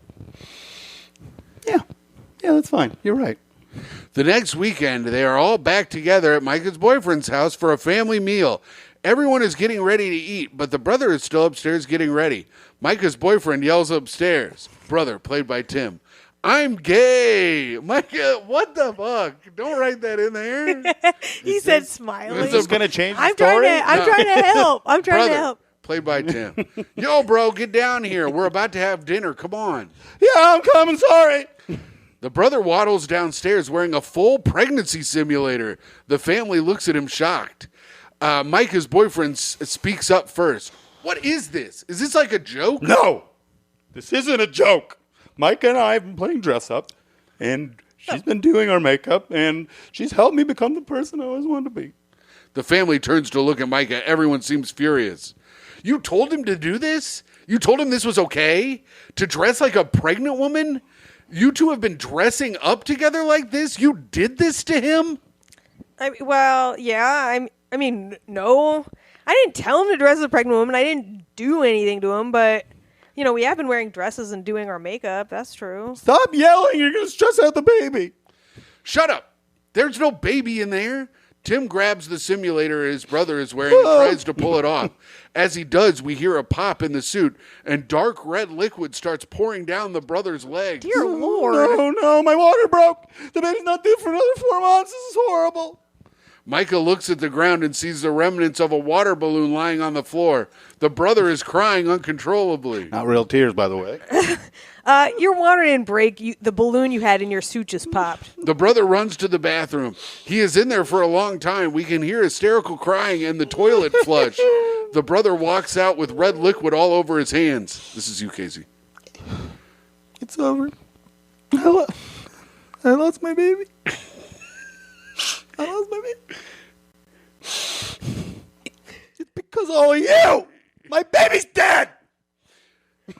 Yeah, that's fine. You're right. The next weekend, they are all back together at Myka's boyfriend's house for a family meal. Everyone is getting ready to eat, but the brother is still upstairs getting ready. Myka's boyfriend yells upstairs. Brother, played by Tim. I'm gay. Myka, what the fuck? Don't write that in there. He said smiling. Is this going to change the I'm story? trying to help. I'm trying Brother, to help. played by Tim. Yo, bro, get down here. We're about to have dinner. Come on. Yeah, I'm coming. Sorry. The brother waddles downstairs wearing a full pregnancy simulator. The family looks at him shocked. Myka's boyfriend speaks up first. What is this? Is this like a joke? No, this isn't a joke. Myka and I have been playing dress up, and she's been doing our makeup, and she's helped me become the person I always wanted to be. The family turns to look at Myka. Everyone seems furious. You told him to do this? You told him this was okay? To dress like a pregnant woman? You two have been dressing up together like this? You did this to him? Yeah. I mean, no. I didn't tell him to dress as a pregnant woman. I didn't do anything to him, but, we have been wearing dresses and doing our makeup. That's true. Stop yelling. You're going to stress out the baby. Shut up. There's no baby in there. Tim grabs the simulator his brother is wearing and tries to pull it off. As he does, we hear a pop in the suit, and dark red liquid starts pouring down the brother's legs. Dear Lord. Oh, no, my water broke. The baby's not due for another 4 months. This is horrible. Myka looks at the ground and sees the remnants of a water balloon lying on the floor. The brother is crying uncontrollably. Not real tears, by the way. Your water didn't break. The balloon you had in your suit just popped. The brother runs to the bathroom. He is in there for a long time. We can hear hysterical crying and the toilet flush. The brother walks out with red liquid all over his hands. This is you, Casey. It's over. I lost my baby. I lost my baby. It's because of all of you. My baby's dead.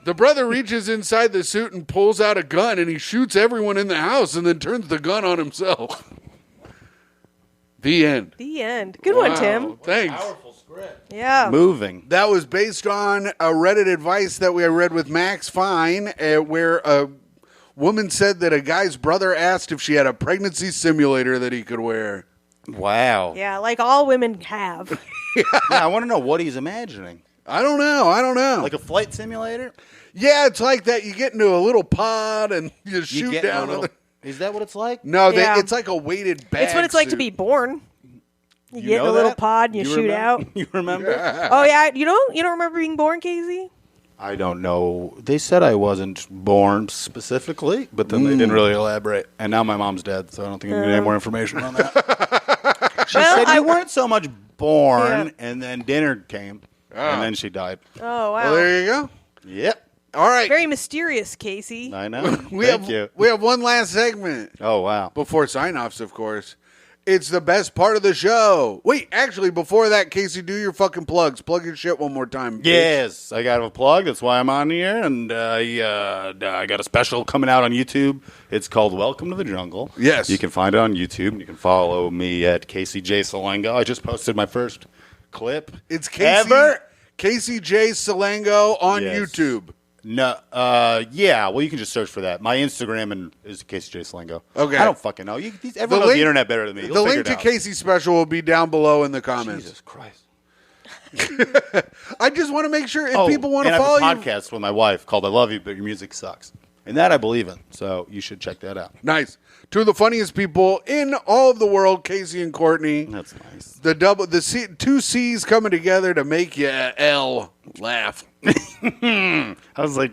The brother reaches inside the suit and pulls out a gun, and he shoots everyone in the house and then turns the gun on himself. The end. The end. Good one, Tim. Thanks. Powerful script. Yeah. Moving. That was based on a Reddit advice that we read with Max Fine, where a woman said that a guy's brother asked if she had a pregnancy simulator that he could wear. Wow. Yeah, like all women have. Yeah, I want to know what he's imagining. I don't know. Like a flight simulator? Yeah, it's like that. You get into a little pod and you shoot get in a down. little- Is that what it's like? No, Yeah. it's like a weighted bag. It's what it's like to suit. be born. You get in know a little that? pod and you shoot remember? out. You remember? Oh, yeah. You don't remember being born, Casey? I don't know. They said I wasn't born specifically, but then they didn't really elaborate. And now my mom's dead, so I don't think I can get any more information on that. She Well, said you weren't so much born, Yeah. and then dinner came, and then she died. Oh, wow. Well, there you go. Yep. All right. Very mysterious, Casey. I know. we Thank have you. we have one last segment Oh, wow. before sign-offs, of course. It's the best part of the show. Wait, actually, before that, Casey, do your fucking plugs. Plug your shit one more time. bitch. Yes, I got a plug. That's why I'm on here, and I got a special coming out on YouTube. It's called Welcome to the Jungle. Yes. You can find it on YouTube. You can follow me at Casey James Salengo. I just posted my first clip. It's Casey, ever. Casey James Salengo on Yes. YouTube. No, yeah. Well, you can just search for that. My Instagram is Casey J Salengo. Okay. I don't fucking know. Everyone knows the internet better than me. You'll the figure link it to out. Casey's special will be down below in the comments. Jesus Christ. I just want to make sure if people want to and follow I have a you. podcast with my wife called "I Love You, But Your Music Sucks," and that I believe in. So you should check that out. Nice. Two of the funniest people in all of the world, Casey and Courtney. That's nice. Two C's coming together to make you L laugh. I was like,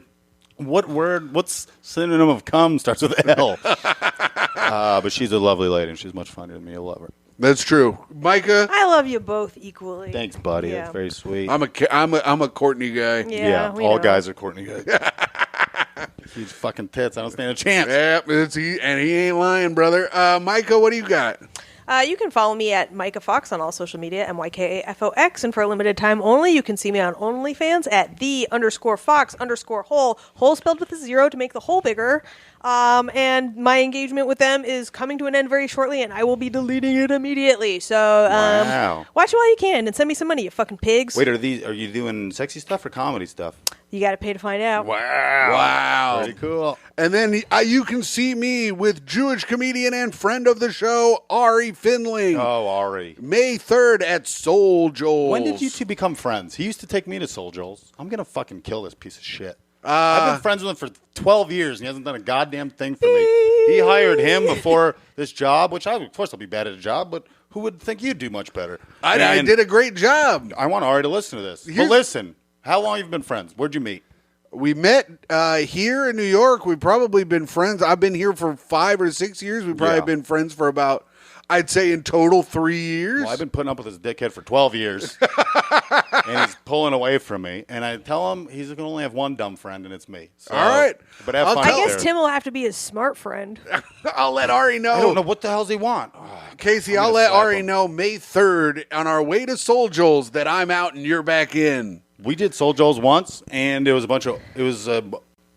what's synonym of cum starts with L? But she's a lovely lady, and she's much funnier than me. You'll love her. That's true. Myka, I love you both equally. Thanks, buddy. Yeah. That's very sweet. I'm a Courtney guy. Yeah, we all know. guys are Courtney guys. Huge fucking tits. I don't stand a chance. Yep, he ain't lying, brother. Myka, what do you got? You can follow me at Myka Fox on all social media, MYKAFOX, and for a limited time only, you can see me on OnlyFans at _Fox_Hole, hole spelled with a 0 to make the hole bigger. And my engagement with them is coming to an end very shortly, and I will be deleting it immediately. So Wow. watch it while you can, and send me some money, you fucking pigs. Wait, are you doing sexy stuff or comedy stuff? You got to pay to find out. Wow. Pretty cool. And then you can see me with Jewish comedian and friend of the show, Ari Finling. Oh, Ari. May 3rd at Soul Joel's. When did you two become friends? He used to take me to Soul Joel's. I'm going to fucking kill this piece of shit. I've been friends with him for 12 years, and he hasn't done a goddamn thing for me. He hired him before this job, which of course I'll be bad at a job, but who would think you'd do much better? I And did a great job. I want Ari to listen to this. But Here's- listen, how long have you been friends? Where'd you meet? We met here in New York. We've probably been friends. I've been here for 5 or 6 years. We've probably Yeah. been friends for about, I'd say in total 3 years. Well, I've been putting up with this dickhead for 12 years, and he's pulling away from me. And I tell him he's going to only have one dumb friend, and it's me. So, All right. But have I'll fun I out guess there. Tim will have to be his smart friend. I'll let Ari know. I don't know what the hell's he want. Casey, I'm I'll gonna let slap Ari him. know May 3rd on our way to Soul Joel's that I'm out and you're back in. We did Soul Joel's once, and it was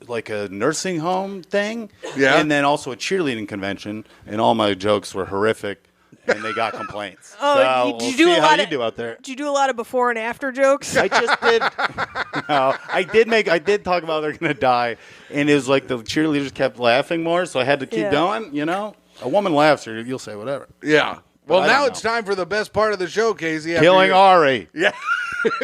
like a nursing home thing. Yeah. And then also a cheerleading convention, and all my jokes were horrific, and they got complaints. Oh, so did you we'll do see a how lot you of- do out there. Did you do a lot of before and after jokes? I just did. No, I did talk about they're gonna die, and it was like the cheerleaders kept laughing more, so I had to keep Yeah. going. You know, a woman laughs, or you'll say whatever. Yeah. Well, I now don't it's know. time for the best part of the show, Casey. after Killing you- Ari. Yeah.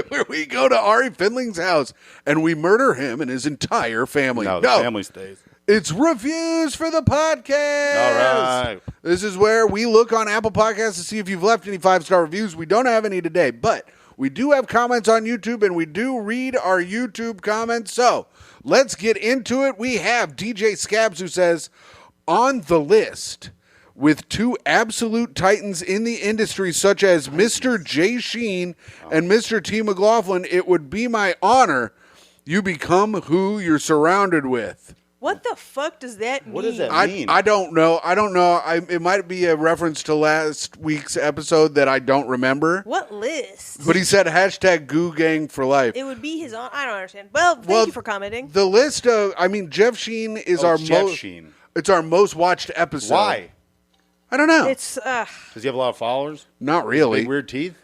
Where we go to Ari Findling's house and we murder him and his entire family. No, the family stays. It's reviews for the podcast. All right. This is where we look on Apple Podcasts to see if you've left any 5-star reviews. We don't have any today, but we do have comments on YouTube, and we do read our YouTube comments. So let's get into it. We have DJ Scabs who says, on the list, with two absolute titans in the industry, such as Mr. Jay Sheen and Mr. T. McLaughlin, it would be my honor you become who you're surrounded with. What the fuck does that mean? What does that mean? I don't know. It might be a reference to last week's episode that I don't remember. What list? But he said hashtag Goo Gang for life. It would be his own. I don't understand. Well, thank you for commenting. The list of, Jeff Sheen is our Jeff Sheen. It's our most watched episode. Why? I don't know. It's Does he have a lot of followers? Not really. Big weird teeth?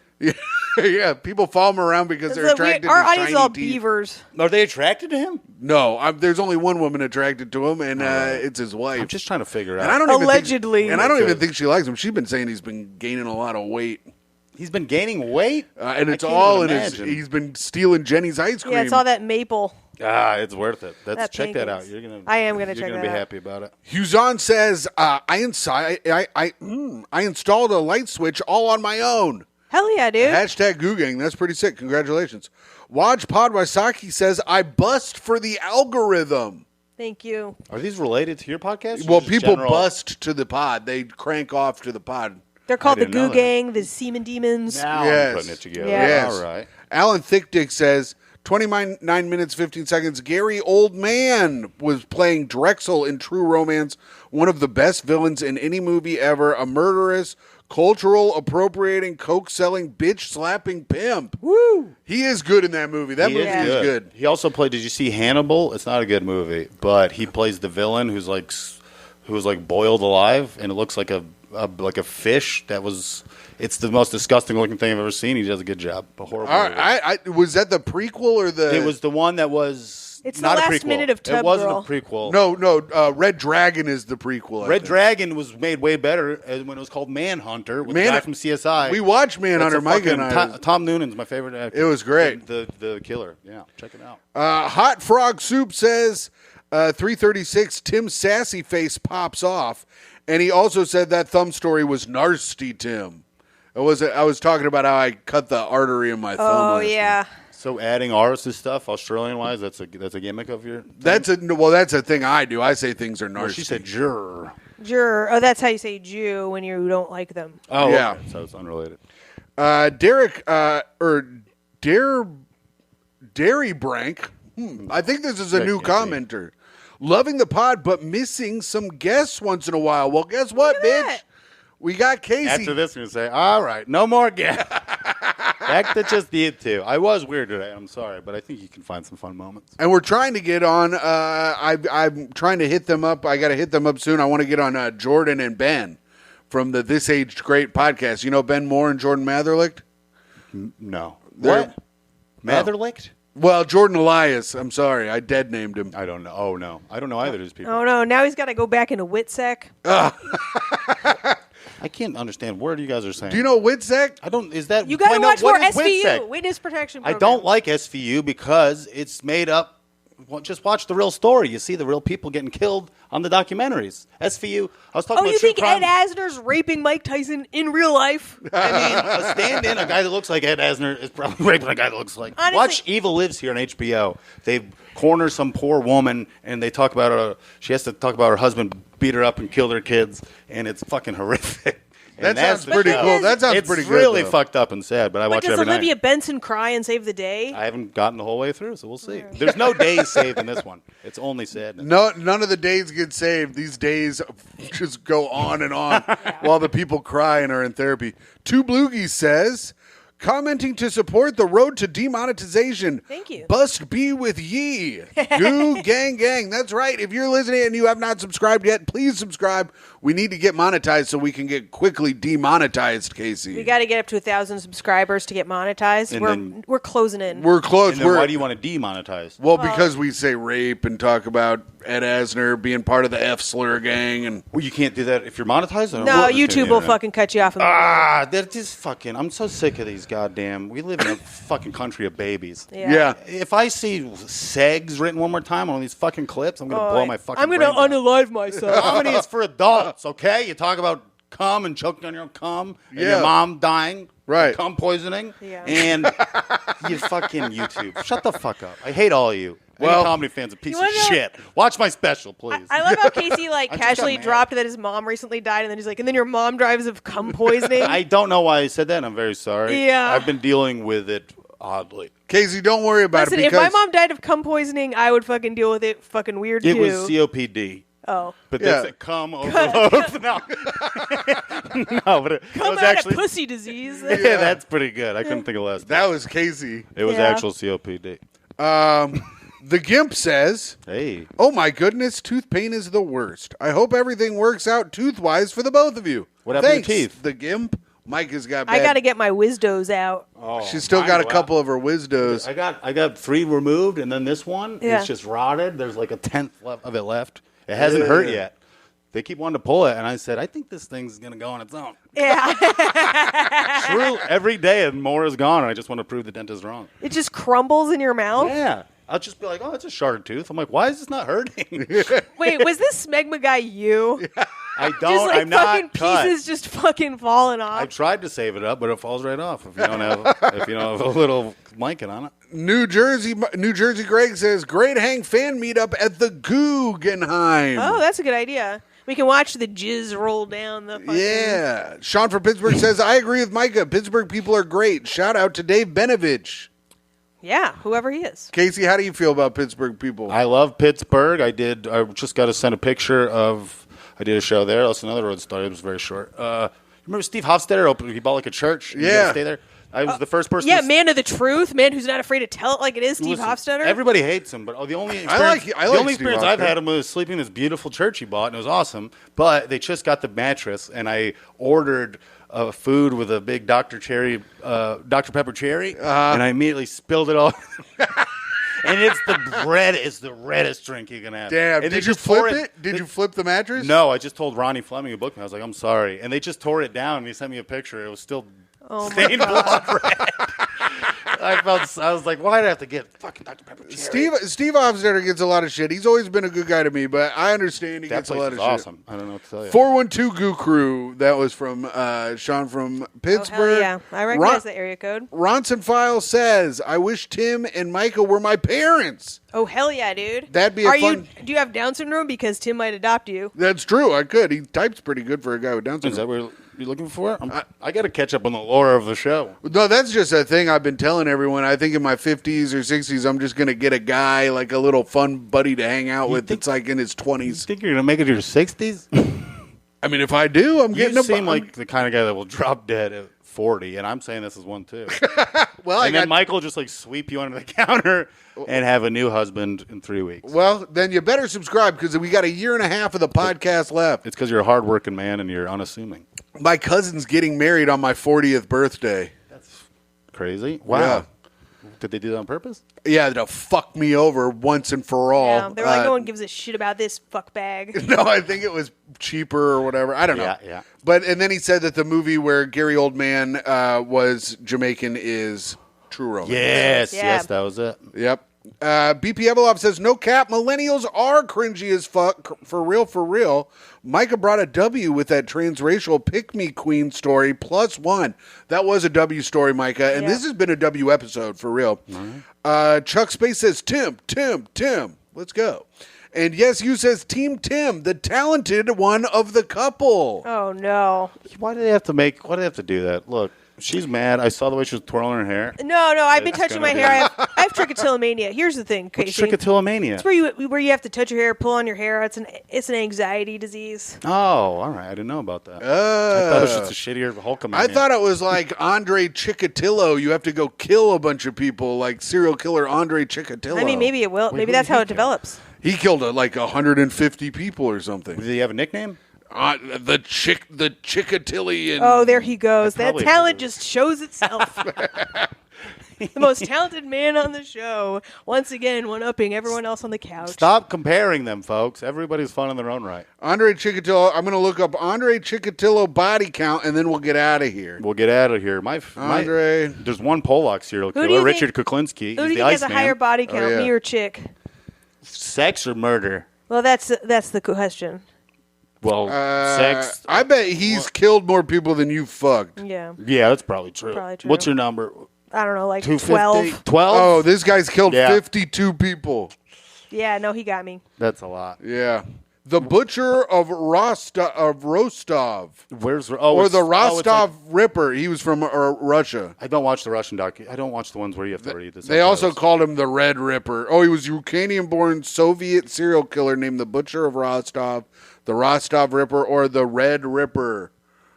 Yeah, people follow him around because they're attracted our to audience is all shiny teeth. beavers. Are they attracted to him? No, there's only one woman attracted to him, and it's his wife. I'm just trying to figure and out. I don't even Allegedly. think, and I don't even think she likes him. She's been saying he's been gaining a lot of weight. He's been gaining weight? And it's I can't all in even his. imagine. He's been stealing Jenny's ice cream. Yeah, it's all that maple. It's worth it. Check that out. pancakes. I am gonna check You're gonna that be out. happy about it. Huzon says, I installed a light switch all on my own. Hell yeah, dude. Hashtag Googang. That's pretty sick. Congratulations. Watch Pod Waisaki says, I bust for the algorithm. Thank you. Are these related to your podcast? or Well, just people general? bust to the pod. They crank off to the pod. They're called the didn't know Goo that. Gang, the Semen Demons. Now Yes. I'm putting it together. Yeah. Yes. All right. Alan Thickdick says, 29 minutes, 15 seconds. Gary Oldman was playing Drexel in True Romance, one of the best villains in any movie ever, a murderous, cultural appropriating, coke-selling, bitch-slapping pimp. Woo! He is good in that movie. That movie is good. He also played. Did you see Hannibal? It's not a good movie, but he plays the villain who's like boiled alive, and it looks like a fish that was. It's the most disgusting looking thing I've ever seen. He does a good job. A horrible. All movie. right, was that the prequel or the... It was the one that was. It's not the a last prequel. minute of Tub It wasn't Girl. a prequel. No, Red Dragon is the prequel. I Red think. Dragon was made way better when it was called Manhunter with the guy from CSI. We watched Manhunter, That's a Myka and fucking I. Tom Noonan's my favorite actor. It was great. The killer. Yeah, check it out. Hot Frog Soup says 336 Tim Sassy Face pops off, and he also said that thumb story was nasty, Tim. I was talking about how I cut the artery in my thumb. Oh, last yeah. week. So adding R's to stuff, Australian wise, that's a gimmick of your. That's a thing I do. I say things are Well, nasty. she said juror. Juror. Oh, that's how you say Jew when you don't like them. Oh, Yeah. okay. So it's unrelated. Derek Dairy Brank. I think this is a new commenter. Loving the pod, but missing some guests once in a while. Well, guess what, Look at bitch? that. We got Casey. After this, I'm going to say, all right, no more guests. Back to just the two. I was weird today. I'm sorry, but I think you can find some fun moments. And we're trying to get on. I'm trying to hit them up. I got to hit them up soon. I want to get on Jordan and Ben from the This Aged Great podcast. You know Ben Moore and Jordan Matherlicht? No. They're- What? Matherlicht? Well, Jordan Elias. I'm sorry. I dead named him. I don't know. Oh, no. I don't know either of these people. Oh, no. Now he's got to go back into Witsec. I can't understand what you guys are saying. Do you know Witzek? I don't. Is that You got to find out watch more what is SVU, WITSEC? Witness Protection I Program. don't like SVU because it's made up. Well, just watch the real story. You see the real people getting killed on the documentaries. SVU. I was talking Oh, about you true think crime. Ed Asner's raping Mike Tyson in real life? I mean, a stand-in, a guy that looks like Ed Asner is probably raping a guy that looks like. Honestly- Watch Evil Lives here on HBO. They corner some poor woman, and they talk about her. She has to talk about her husband beat her up and killed her kids, and it's fucking horrific. And That sounds that's pretty the show. cool. That sounds It's pretty good. really though. fucked up and sad, but I But watch it does every Olivia night. Benson cry and save the day? I haven't gotten the whole way through, so we'll see. There's no days saved in this one. It's only sadness. No, none of the days get saved. These days just go on and on while the people cry and are in therapy. Two Bloogies says, commenting to support the road to demonetization. Thank you. Bust be with ye. Goo gang gang. That's right. If you're listening and you have not subscribed yet, please subscribe. We need to get monetized so we can get quickly demonetized, Casey. We got to get up to 1,000 subscribers to get monetized. We're closing in. We're close. And then why do you want to demonetize? Well, because we say rape and talk about Ed Asner being part of the F-slur gang. And Well, you can't do that if you're monetized? No, YouTube will fucking cut you off. They're just fucking... I'm so sick of these goddamn... We live in a fucking country of babies. Yeah. If I see segs written one more time on these fucking clips, I'm going to blow my fucking I'm going to brains out. unalive myself. Comedy is for adults, okay? You talk about cum and choking on your own cum, and Yeah. your mom dying, Right. cum poisoning, Yeah. and you fucking YouTube. Shut the fuck up. I hate all of you. Well- Any comedy fans, a piece of wanna know- shit. Watch my special, please. I love how Casey I just casually got mad. dropped that his mom recently died, and then he's like, and then your mom dies of cum poisoning. I don't know why I said that, and I'm very sorry. Yeah. I've been dealing with it oddly. Casey, don't worry about Listen, it if because my mom died of cum poisoning, I would fucking deal with it fucking weird It too. was COPD. Oh. But Yeah. that's a cum overload. No. No, but it Cum was out actually... of pussy disease. Yeah, that's pretty good. I couldn't think of less. that was Casey. It was Yeah. actual COPD. The Gimp says, Hey. "Oh my goodness, tooth pain is the worst. I hope everything works out tooth-wise for the both of you." What happened to Thanks, your teeth? The Gimp. Myka's got bad. I got to get my Wisdos out. Oh, She's still mine got a go out. couple of her Wisdos. I got 3 removed, and then this one Yeah. is just rotted. There's like a 10th of it left. It hasn't hurt yet. They keep wanting to pull it, and I said, I think this thing's going to go on its own. Yeah. True, every day and more is gone, and I just want to prove the dentist wrong. It just crumbles in your mouth. Yeah. I'll just be like, oh, it's a shard tooth. I'm like, why is this not hurting? Wait, was this smegma guy you? I don't. Just like I'm fucking not cut. pieces just fucking falling I off. tried to save it up, but it falls right off if you don't have a little blanket on it. New Jersey Greg says, "Great hang fan meetup at the Guggenheim." Oh, that's a good idea. We can watch the jizz roll down the fucking... Yeah. Sean from Pittsburgh says, "I agree with Myka. Pittsburgh people are great. Shout out to Dave Benovich." Yeah, whoever he is. Casey, how do you feel about Pittsburgh people? I love Pittsburgh. I just got to send a picture of. I did a show there. That's another road story. It was very short. Remember Steve Hofstetter opened? He bought like a church. You Yeah. gotta stay there. I was the first person. Yeah, to man of the truth, man who's not afraid to tell it like it is, Steve Listen, Hofstetter. Everybody hates him, but the only experience, like the Steve only experience I've Hofstetter. had him was sleeping in this beautiful church he bought, and it was awesome. But they just got the mattress, and I ordered food with a big Dr. Pepper cherry, and I immediately spilled it all. And it's the reddest drink you can have. Damn. And they Did you just tore flip it? Did you flip the mattress? No, I just told Ronnie Fleming who booked me. I was like, I'm sorry. And they just tore it down, and he sent me a picture. It was still stained blood red. I was like, why'd I have to get fucking Dr. Pepper cherry? Steve Hofstetter gets a lot of shit. He's always been a good guy to me, but I understand he That gets a place lot is of shit. awesome. I don't know what to tell you. 412 Goo Crew. That was from Sean from Oh, Pittsburgh. hell yeah. I recognize the area code. Ronson File says, "I wish Tim and Myka were my parents." Oh, hell yeah, dude. That'd be a fun- Do you have Down syndrome? Because Tim might adopt you. That's true. I could. He types pretty good for a guy with Down Is that syndrome. what you're looking for? I got to catch up on the lore of the show. No, that's just a thing I've been telling everyone. I think in my 50s or 60s, I'm just going to get a guy, like a little fun buddy to hang out with that's like in his 20s. Think you're going to make it to your 60s? I mean, if I do, I'm getting You a seem like the kind of guy that will drop dead at 40, and I'm saying this is one too. Well, I And then got. Michael just like sweep you under the counter and have a new husband in 3 weeks. Well, then you better subscribe because we got a year and a half of the podcast left. It's because you're a hardworking man and you're unassuming. My cousin's getting married on my 40th birthday. That's crazy. Wow. Yeah. Did they do that on purpose? Yeah, to fuck me over once and for all. Yeah, they were like, no one gives a shit about this fuck bag. No, I think it was cheaper or whatever. I don't know. Yeah. But and then he said that the movie where Gary Oldman was Jamaican is True Romance. Yes, that was it. Yep. BP Evelov says, "No cap, millennials are cringy as fuck. For real. Myka brought a W with that transracial pick-me queen story, +1. That was a W story, Myka, and Yeah. this has been a W episode, for real. Chuck Space says, Tim. Let's go. And Yes You says, Team Tim, the talented one of the couple. Oh, no. Why do they have to do that? Look, she's mad. I saw the way she was twirling her hair. No, I've been It's touching gonna my hair. be- I have trichotillomania. Here's the thing, What's Casey. trichotillomania? It's where you have to touch your hair, pull on your hair. It's an anxiety disease. Oh, all right. I didn't know about that. I thought it was just a shittier Hulkamania. I thought it was like Andre Chikatilo. You have to go kill a bunch of people, like serial killer Andre Chikatilo. I mean, maybe it will. Maybe that's how it develops. He killed like 150 people or something. Did he have a nickname? The Chikatilian. Oh, there he goes. That probably talent is. just shows itself. The most talented man on the show. Once again, one-upping everyone else on the couch. Stop comparing them, folks. Everybody's fun in their own right. Andre Chikatilo. I'm going to look up Andre Chikatilo body count, and then we'll get out of here. We'll get out of here. Andre. There's one Pollock serial Who do killer, you Richard think- Kuklinski. Who do He's you the think has a Iceman. higher body count, yeah. me or Chick? Sex or murder? Well, that's the question. Well, sex. I bet he's killed more people than you fucked. Yeah. Yeah, that's probably true. Probably true. What's your number? I don't know, like 250? 12. 12? Oh, this guy's killed Yeah. 52 people. Yeah, no, he got me. That's a lot. Yeah. The Butcher of Rostov. Where's Or it's- the it's Rostov like- Ripper. He was from Russia. I don't watch the Russian I don't watch the ones where you have to read this. They also called him the Red Ripper. Oh, he was a Ukrainian-born Soviet serial killer named the Butcher of Rostov, the Rostov Ripper, or the Red Ripper.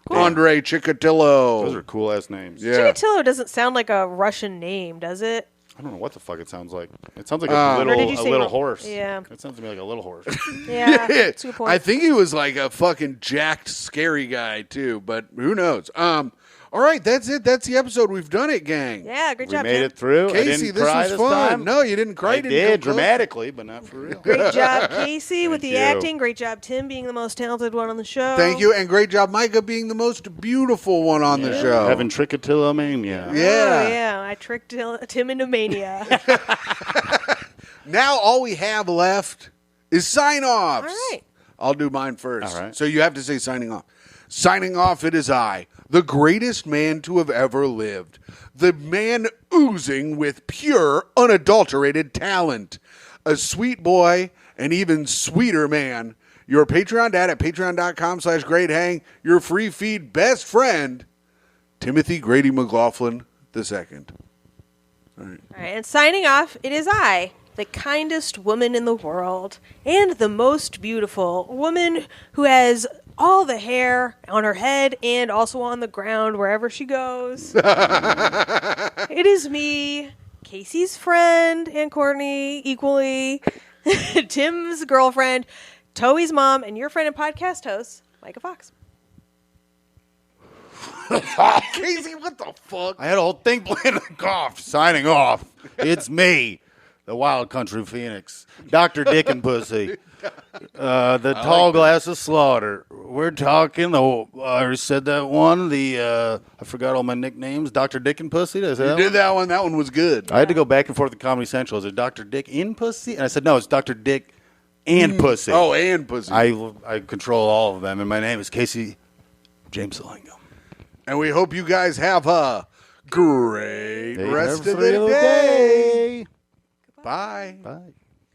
Andre Chikatilo. Those are cool ass names. Yeah. Chikatilo doesn't sound like a Russian name, does it? I don't know what the fuck it sounds like. It sounds like Or did you a say little wrong? horse. Yeah. It sounds to me like a little horse. Yeah, that's a good point. I think he was like a fucking jacked, scary guy too, but who knows? All right, that's it. That's the episode. We've done it, gang. Yeah, great We job, made Tim. it through. I Casey, didn't this cry was this fun. time. No, you didn't cry. I Didn't did come close. dramatically, but not for real. Great job, Casey, with the you. acting. Great job, Tim, being the most talented one on the show. Thank you, and great job, Myka, being the most beautiful one on the show. Having trichotillomania. Yeah. Oh, yeah. I tricked Tim into mania. Now all we have left is sign-offs. All right. I'll do mine first. All right. So you have to say signing off. Signing off, it is I, the greatest man to have ever lived. The man oozing with pure, unadulterated talent. A sweet boy, an even sweeter man. Your Patreon dad at patreon.com/greathang. Your free feed best friend, Timothy Grady McLaughlin II. All right, and signing off, it is I, the kindest woman in the world and the most beautiful woman who has all the hair on her head and also on the ground wherever she goes. It is me, Casey's friend and Courtney equally, Tim's girlfriend, Toey's mom, and your friend and podcast host, Myka Fox. Casey, what the fuck? I had a whole thing planned off. Signing off. It's me, the Wild Country Phoenix, Dr. Dick and Pussy, the Tall Glass of Slaughter. We're talking I already said that one. I forgot all my nicknames. Dr. Dick and Pussy. Did I say You that did one? that one. That one was good. I had to go back and forth to Comedy Central. Is it Dr. Dick in Pussy? And I said, no, it's Dr. Dick and Pussy. Oh, and pussy. I control all of them, and my name is Casey James Salengo. And we hope you guys have a great rest of the Every day. day. Bye. Bye.